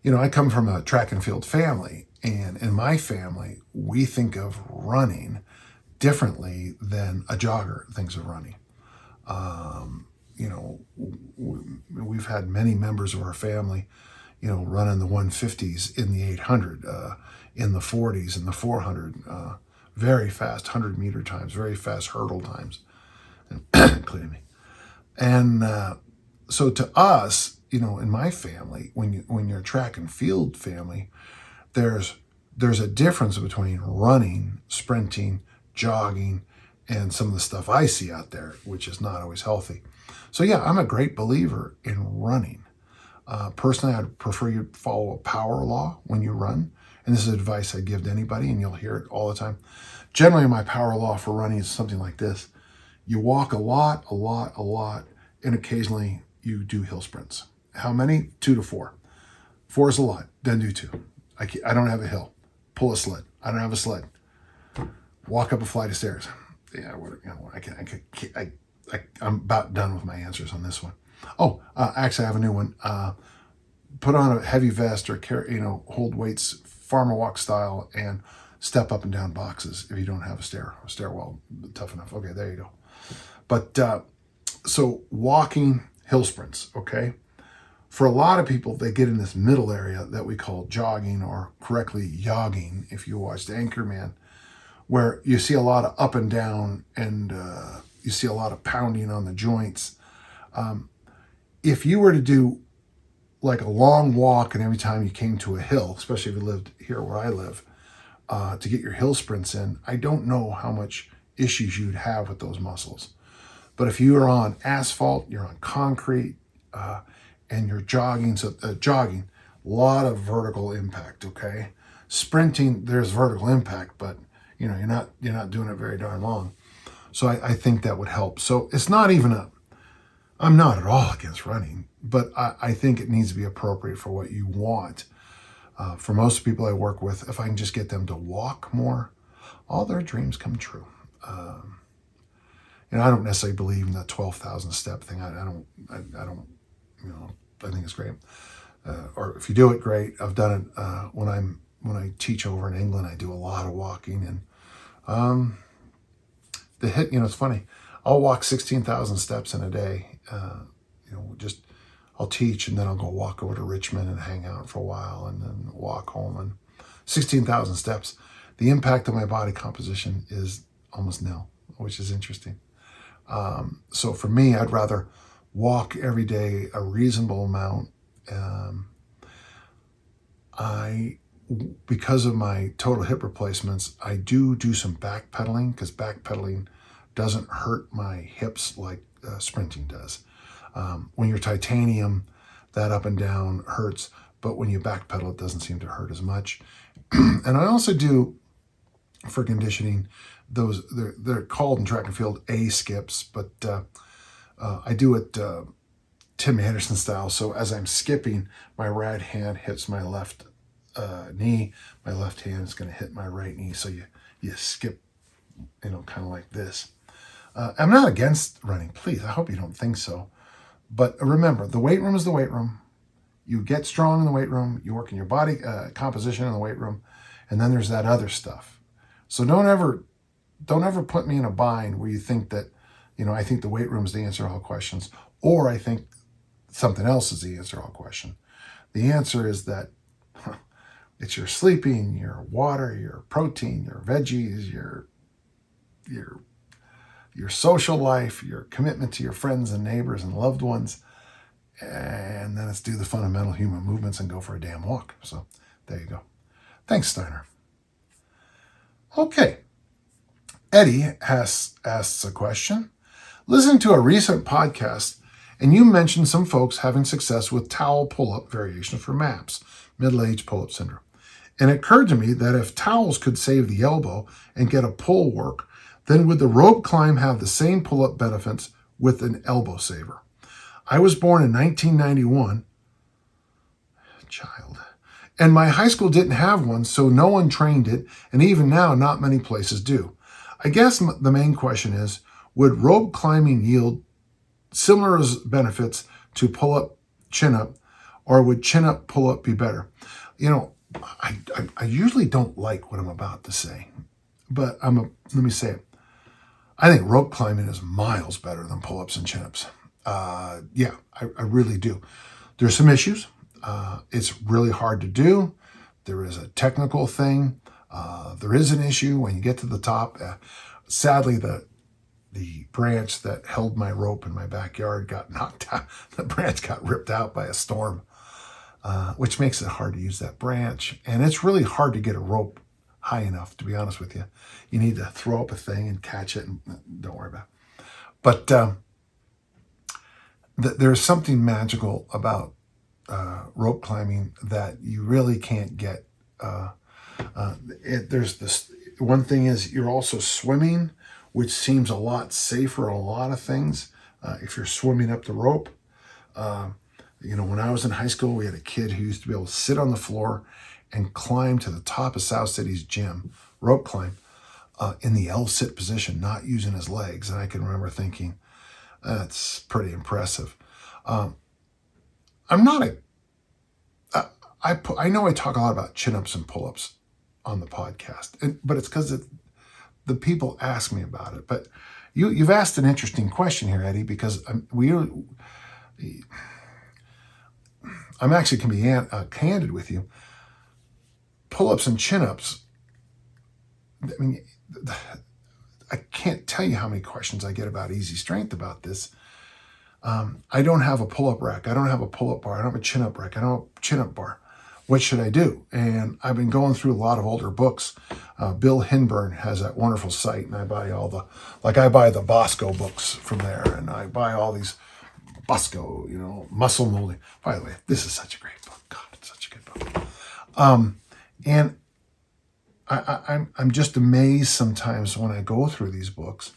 I come from a track and field family, and in my family, we think of running differently than a jogger thinks of running. We've had many members of our family, running the 150s in the 800, in the 40s, in the 400, very fast 100-meter times, very fast hurdle times, including me. And so to us, in my family, when you're a track and field family, there's a difference between running, sprinting, jogging, and some of the stuff I see out there, which is not always healthy. So yeah, I'm a great believer in running. Personally, I'd prefer you follow a power law when you run. And this is advice I give to anybody, and you'll hear it all the time. Generally, my power law for running is something like this. You walk a lot, and occasionally you do hill sprints. How many? 2 to 4. 4 is a lot. Then do 2. I don't have a hill. Pull a sled. I don't have a sled. Walk up a flight of stairs. Yeah, I'm about done with my answers on this one. Oh, actually, I have a new one. Put on a heavy vest or hold weights, farmer walk style, and step up and down boxes if you don't have a stairwell tough enough. Okay, there you go. But so walking, hill sprints, okay? For a lot of people, they get in this middle area that we call jogging, or correctly yogging, if you watched Anchorman, where you see a lot of up and down, and you see a lot of pounding on the joints. If you were to do like a long walk, and every time you came to a hill, especially if you lived here where I live, to get your hill sprints in, I don't know how much issues you'd have with those muscles. But if you are on asphalt, you're on concrete, and you're jogging, jogging, a lot of vertical impact, okay? Sprinting, there's vertical impact, but you're not doing it very darn long. So I think that would help. So it's not even I'm not at all against running, but I think it needs to be appropriate for what you want. For most people I work with, if I can just get them to walk more, all their dreams come true. I don't necessarily believe in the 12,000 step thing. I don't, I think it's great. Or if you do it, great. I've done it when I teach over in England. I do a lot of walking, and it's funny. I'll walk 16,000 steps in a day. I'll teach, and then I'll go walk over to Richmond and hang out for a while, and then walk home. And 16,000 steps. The impact on my body composition is almost nil, which is interesting. So for me, I'd rather walk every day a reasonable amount. Because of my total hip replacements, I do some backpedaling, because backpedaling doesn't hurt my hips like sprinting does. When you're titanium, that up and down hurts, but when you backpedal, it doesn't seem to hurt as much. And I also do, for conditioning, they're called in track and field A skips, but I do it Tim Anderson style. So as I'm skipping, my right hand hits my left knee, my left hand is going to hit my right knee. So you skip, kind of like this. I'm not against running, please. I hope you don't think so. But remember, the weight room is the weight room. You get strong in the weight room. You work in your body composition in the weight room. And then there's that other stuff. So don't ever put me in a bind where you think that, I think the weight room is the answer to all questions, or I think something else is the answer to all questions. The answer is that it's your sleeping, your water, your protein, your veggies, your social life, your commitment to your friends and neighbors and loved ones, and then it's do the fundamental human movements and go for a damn walk. So there you go. Thanks, Steiner. Okay. Eddie asks a question. Listening to a recent podcast, and you mentioned some folks having success with towel pull-up variations for MAPS, middle-age pull-up syndrome. And it occurred to me that if towels could save the elbow and get a pull work, then would the rope climb have the same pull-up benefits with an elbow saver? I was born in 1991, and my high school didn't have one, so no one trained it, and even now, not many places do. I guess the main question is, would rope climbing yield similar benefits to pull-up, chin-up, or would chin up, pull up be better? You know, I usually don't like what I'm about to say, but let me say it. I think rope climbing is miles better than pull-ups and chin-ups. Yeah, I really do. There's some issues. It's really hard to do. There is a technical thing. There is an issue when you get to the top. Sadly, the branch that held my rope in my backyard got knocked out. The branch got ripped out by a storm, which makes it hard to use that branch. And it's really hard to get a rope high enough, to be honest with you. You need to throw up a thing and catch it, and don't worry about it. But there's something magical about rope climbing that you really can't get. There's this one thing is you're also swimming, which seems a lot safer on a lot of things. If you're swimming up the rope, when I was in high school, we had a kid who used to be able to sit on the floor and climb to the top of South City's gym, rope climb, in the L-sit position, not using his legs. And I can remember thinking, that's pretty impressive. I'm not I know I talk a lot about chin-ups and pull-ups on the podcast, but it's because the people ask me about it. But you've asked an interesting question here, Eddie, because I'm actually can be candid with you. Pull-ups and chin-ups, I mean, I can't tell you how many questions I get about easy strength about this. I don't have a pull-up rack. I don't have a pull-up bar. I don't have a chin-up rack. I don't have a chin-up bar. What should I do? And I've been going through a lot of older books. Bill Hinburn has that wonderful site, and I buy I buy the Bosco books from there, and I buy all these Bosco, muscle molding. By the way, this is such a great book. God, it's such a good book. And I'm just amazed sometimes when I go through these books.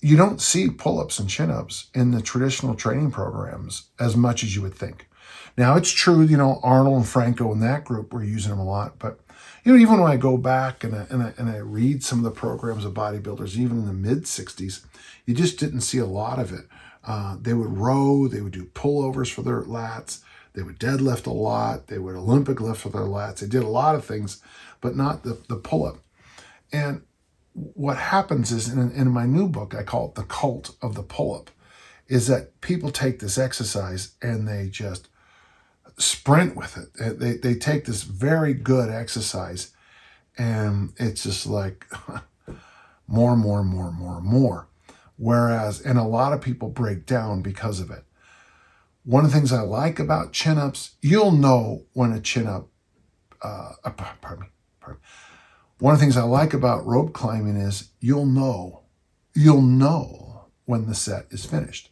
You don't see pull-ups and chin-ups in the traditional training programs as much as you would think. Now, it's true, Arnold and Franco and that group were using them a lot. But, even when I go back and I read some of the programs of bodybuilders, even in the mid-'60s, you just didn't see a lot of it. They would row, they would do pullovers for their lats, they would deadlift a lot, they would Olympic lift for their lats. They did a lot of things, but not the pull-up. And what happens is, in my new book, I call it The Cult of the Pull-Up, is that people take this exercise and they just sprint with it. They take this very good exercise and it's just like more. Whereas, and a lot of people break down because of it. One of the things I like about chin-ups, you'll know when a chin-up, pardon me. One of the things I like about rope climbing is you'll know when the set is finished,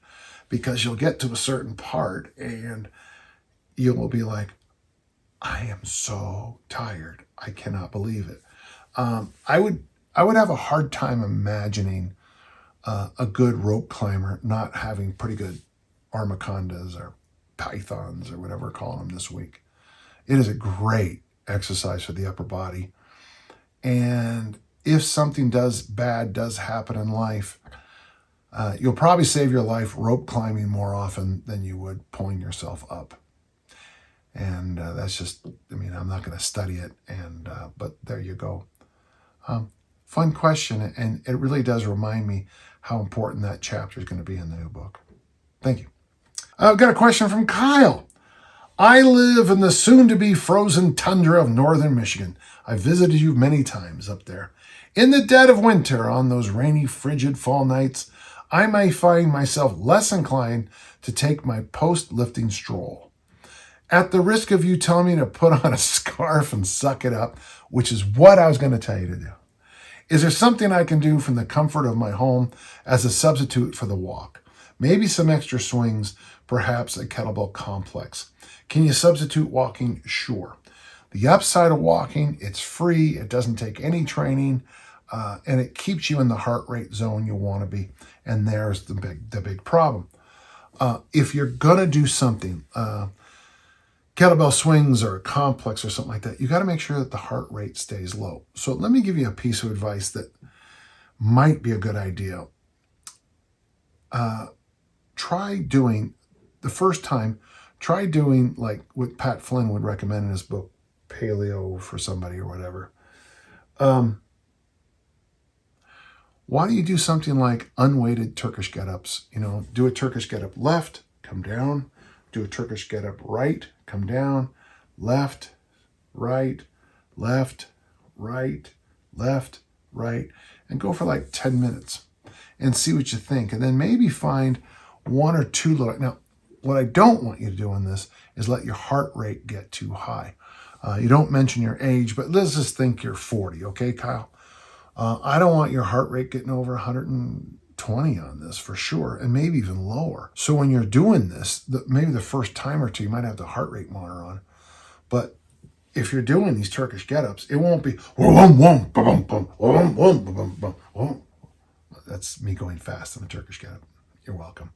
because you'll get to a certain part and you will be like, I am so tired. I cannot believe it. I would have a hard time imagining a good rope climber not having pretty good armacondas or pythons or whatever we're calling them this week. It is a great exercise for the upper body. And if something bad does happen in life, you'll probably save your life rope climbing more often than you would pulling yourself up. And that's just, I'm not going to study it, but there you go. Fun question, and it really does remind me how important that chapter is going to be in the new book. Thank you. I've got a question from Kyle. I live in the soon-to-be frozen tundra of northern Michigan. I visited you many times up there. In the dead of winter, on those rainy, frigid fall nights, I may find myself less inclined to take my post-lifting stroll. At the risk of you telling me to put on a scarf and suck it up, which is what I was going to tell you to do, is there something I can do from the comfort of my home as a substitute for the walk? Maybe some extra swings, perhaps a kettlebell complex. Can you substitute walking? Sure. The upside of walking, it's free, it doesn't take any training, and it keeps you in the heart rate zone you want to be. And there's the big problem. If you're gonna do something, kettlebell swings or a complex or something like that, you got to make sure that the heart rate stays low. So let me give you a piece of advice that might be a good idea. Try doing the first time, try doing like what Pat Flynn would recommend in his book, Paleo for somebody or whatever. Why don't you do something like unweighted Turkish get-ups? Do a Turkish get-up left, come down. Do a Turkish get-up right, come down. Left, right, left, right, left, right. And go for like 10 minutes and see what you think. And then maybe find one or two little... Now, what I don't want you to do in this is let your heart rate get too high. You don't mention your age, but let's just think you're 40, okay, Kyle? I don't want your heart rate getting over 120 on this for sure, and maybe even lower. So when you're doing this, maybe the first time or two, you might have the heart rate monitor on. But if you're doing these Turkish get-ups, it won't be... That's me going fast on the Turkish get-up. You're welcome.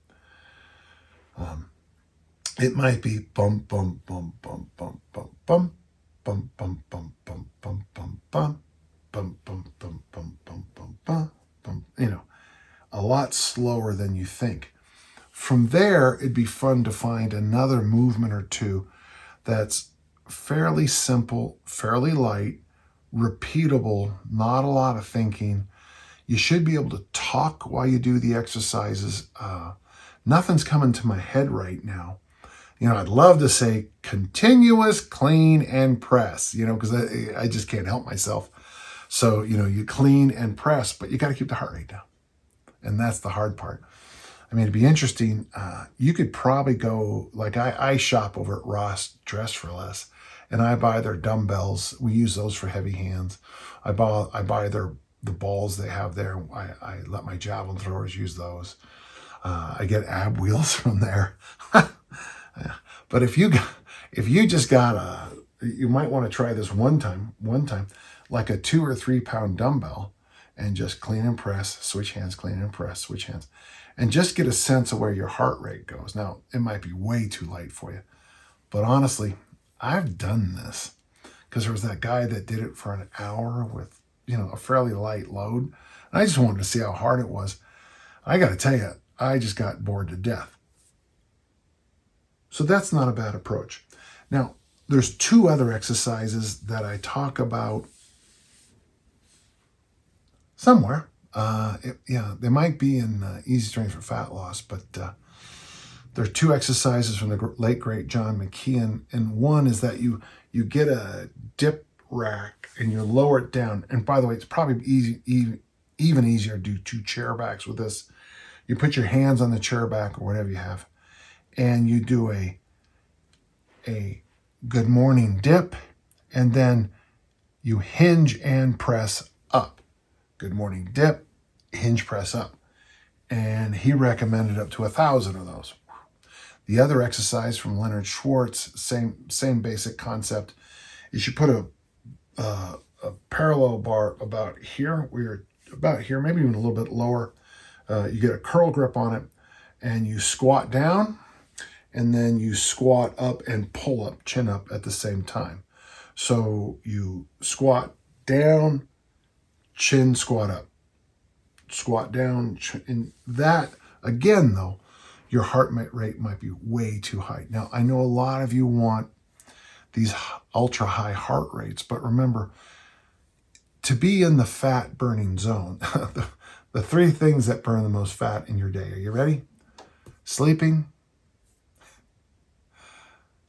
It might be bum, bum, bum, bum, bum, bum, bum, bum, bum, bum, bum, bum, bum, bum. Bum, bum, bum, bum, bum, bum, bum, bum, a lot slower than you think. From there, it'd be fun to find another movement or two that's fairly simple, fairly light, repeatable, not a lot of thinking. You should be able to talk while you do the exercises. Nothing's coming to my head right now. I'd love to say continuous, clean, and press, because I just can't help myself. So, you clean and press, but you got to keep the heart rate down. And that's the hard part. I mean, it'd be interesting. You could probably go, like I shop over at Ross Dress for Less, and I buy their dumbbells. We use those for heavy hands. I buy the balls they have there. I let my javelin throwers use those. I get ab wheels from there. But if you just got you might want to try this one time, like a 2 or 3 pound dumbbell, and just clean and press, switch hands, clean and press, switch hands, and just get a sense of where your heart rate goes. Now, it might be way too light for you, but honestly, I've done this because there was that guy that did it for an hour with, a fairly light load. And I just wanted to see how hard it was. I got to tell you, I just got bored to death. So that's not a bad approach. Now, there's 2 other exercises that I talk about somewhere. They might be in Easy Strength for Fat Loss, but there are 2 exercises from the late, great John McKeon. And one is that you get a dip rack and you lower it down. And by the way, it's probably even easier to do 2 chair backs with this. You put your hands on the chair back or whatever you have, and you do a good morning dip, and then you hinge and press up. Good morning dip, hinge press up. And he recommended up to 1,000 of those. The other exercise from Leonard Schwartz, same basic concept, is you put a parallel bar about here, maybe even a little bit lower. You get a curl grip on it, and you squat down, and then you squat up and pull up, chin up at the same time. So you squat down, chin squat up, squat down, and that, again though, your heart rate might be way too high. Now, I know a lot of you want these ultra high heart rates, but remember, to be in the fat burning zone, the 3 things that burn the most fat in your day. Are you ready? Sleeping,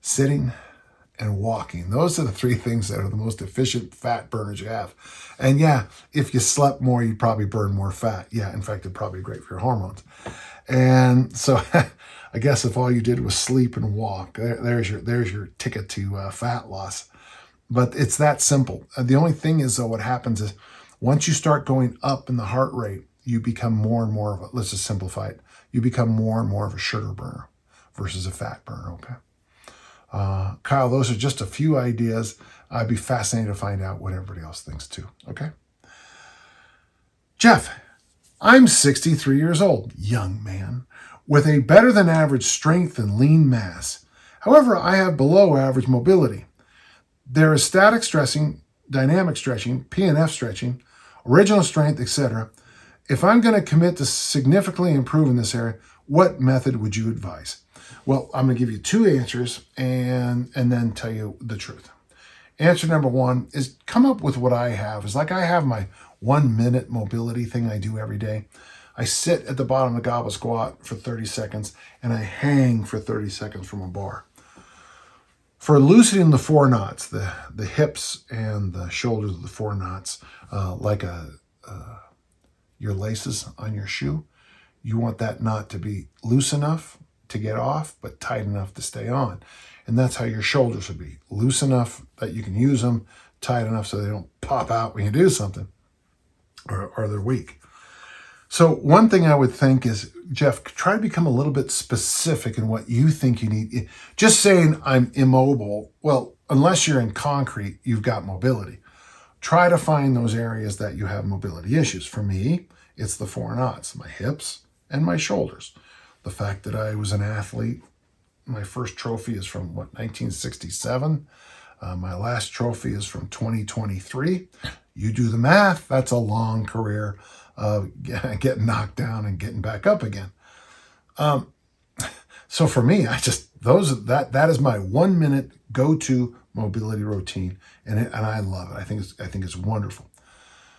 sitting, and walking. Those are the 3 things that are the most efficient fat burners you have. And yeah, if you slept more, you'd probably burn more fat. Yeah, in fact, it'd probably be great for your hormones. And so I guess if all you did was sleep and walk, there's your ticket to fat loss. But it's that simple. The only thing is, though, what happens is once you start going up in the heart rate, you become more and more of a, let's just simplify it, you become more and more of a sugar burner versus a fat burner, okay? Kyle, those are just a few ideas. I'd be fascinated to find out what everybody else thinks too, okay? Jeff, I'm 63 years old, young man, with a better than average strength and lean mass. However, I have below average mobility. There is static stretching, dynamic stretching, PNF stretching, original strength, etc. If I'm going to commit to significantly improve in this area, what method would you advise? Well, I'm going to give you two answers and then tell you the truth. Answer number one is come up with what I have. It's like I have my 1 minute mobility thing I do every day. I sit at the bottom of the goblet squat for 30 seconds and I hang for 30 seconds from a bar. For loosening the four knots, the hips and the shoulders of the four knots, like your laces on your shoe, you want that knot to be loose enough to get off, but tight enough to stay on. And that's how your shoulders should be. Loose enough that you can use them, tight enough so they don't pop out when you do something, or they're weak. So one thing I would think is, Jeff, try to become a little bit specific in what you think you need. Just saying I'm immobile, well, unless you're in concrete, you've got mobility. Try to find those areas that you have mobility issues. For me, it's the four knots, my hips and my shoulders. The fact that I was an athlete, my first trophy is from, 1967. My last trophy is from 2023. You do the math, that's a long career of getting knocked down and getting back up again. So for me, that is my 1 minute go-to mobility routine, and I love it. I think it's wonderful.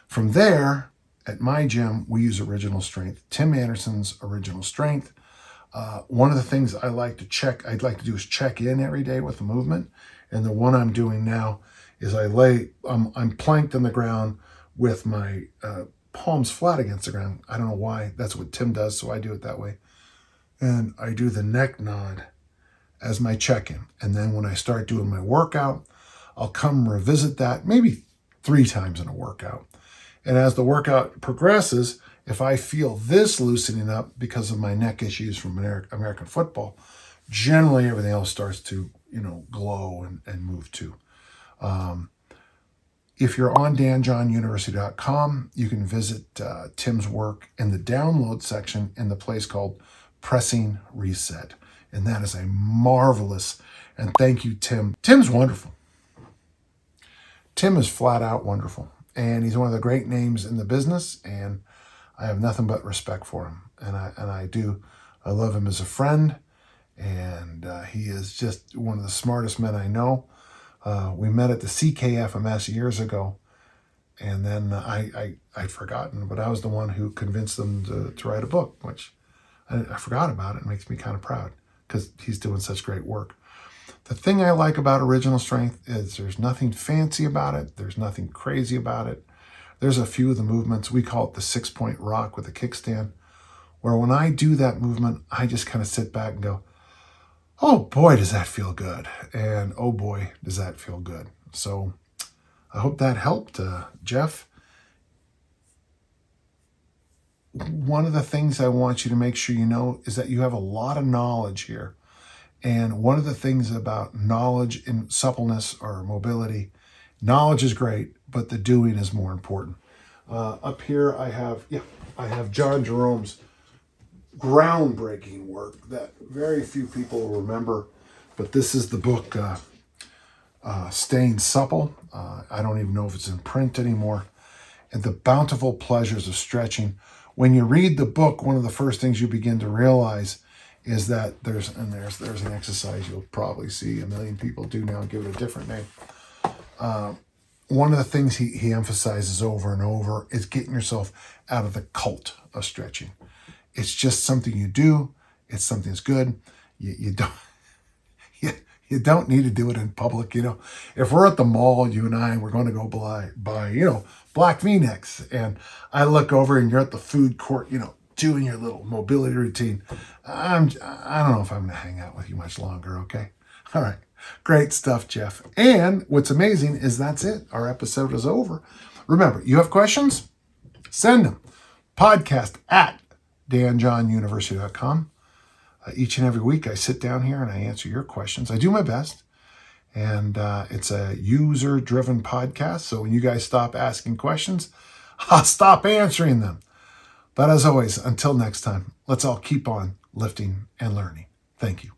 From there, at my gym, we use Original Strength, Tim Anderson's Original Strength. One of the things I'd like to do is check in every day with the movement. And the one I'm doing now is I'm planked on the ground with my palms flat against the ground. I don't know why. That's what Tim does, so I do it that way. And I do the neck nod as my check-in. And then when I start doing my workout, I'll come revisit that maybe 3 times in a workout. And as the workout progresses, if I feel this loosening up because of my neck issues from American football, generally everything else starts to, glow and move too. If you're on danjohnuniversity.com, you can visit Tim's work in the download section in the place called Pressing Reset. And that is a marvelous, and thank you, Tim. Tim's wonderful. Tim is flat out wonderful. And he's one of the great names in the business, and I have nothing but respect for him. And I love him as a friend, and he is just one of the smartest men I know. We met at the CKFMS years ago, and then I'd forgotten, but I was the one who convinced them to write a book, which I forgot about it. It makes me kind of proud because he's doing such great work. The thing I like about Original Strength is there's nothing fancy about it. There's nothing crazy about it. There's a few of the movements. We call it the 6-point rock with a kickstand, where when I do that movement, I just kind of sit back and go, oh boy, does that feel good. And oh boy, does that feel good. So I hope that helped, Jeff. One of the things I want you to make sure you know is that you have a lot of knowledge here. And one of the things about knowledge in suppleness or mobility, knowledge is great, but the doing is more important. Up here I have John Jerome's groundbreaking work that very few people remember, but this is the book Staying Supple. I don't even know if it's in print anymore. And The Bountiful Pleasures of Stretching. When you read the book, one of the first things you begin to realize is that there's an exercise you'll probably see a million people do now and give it a different name. One of the things he emphasizes over and over is getting yourself out of the cult of stretching. It's just something you do. It's something that's good. You don't need to do it in public. If we're at the mall, you and I, we're going to go buy black V-necks, and I look over and you're at the food court, doing your little mobility routine. I don't know if I'm going to hang out with you much longer. Okay. All right. Great stuff, Jeff. And what's amazing is that's it. Our episode is over. Remember, you have questions? Send them. podcast@danjohnuniversity.com. Each and every week I sit down here and I answer your questions. I do my best. And it's a user-driven podcast. So when you guys stop asking questions, I'll stop answering them. But as always, until next time, let's all keep on lifting and learning. Thank you.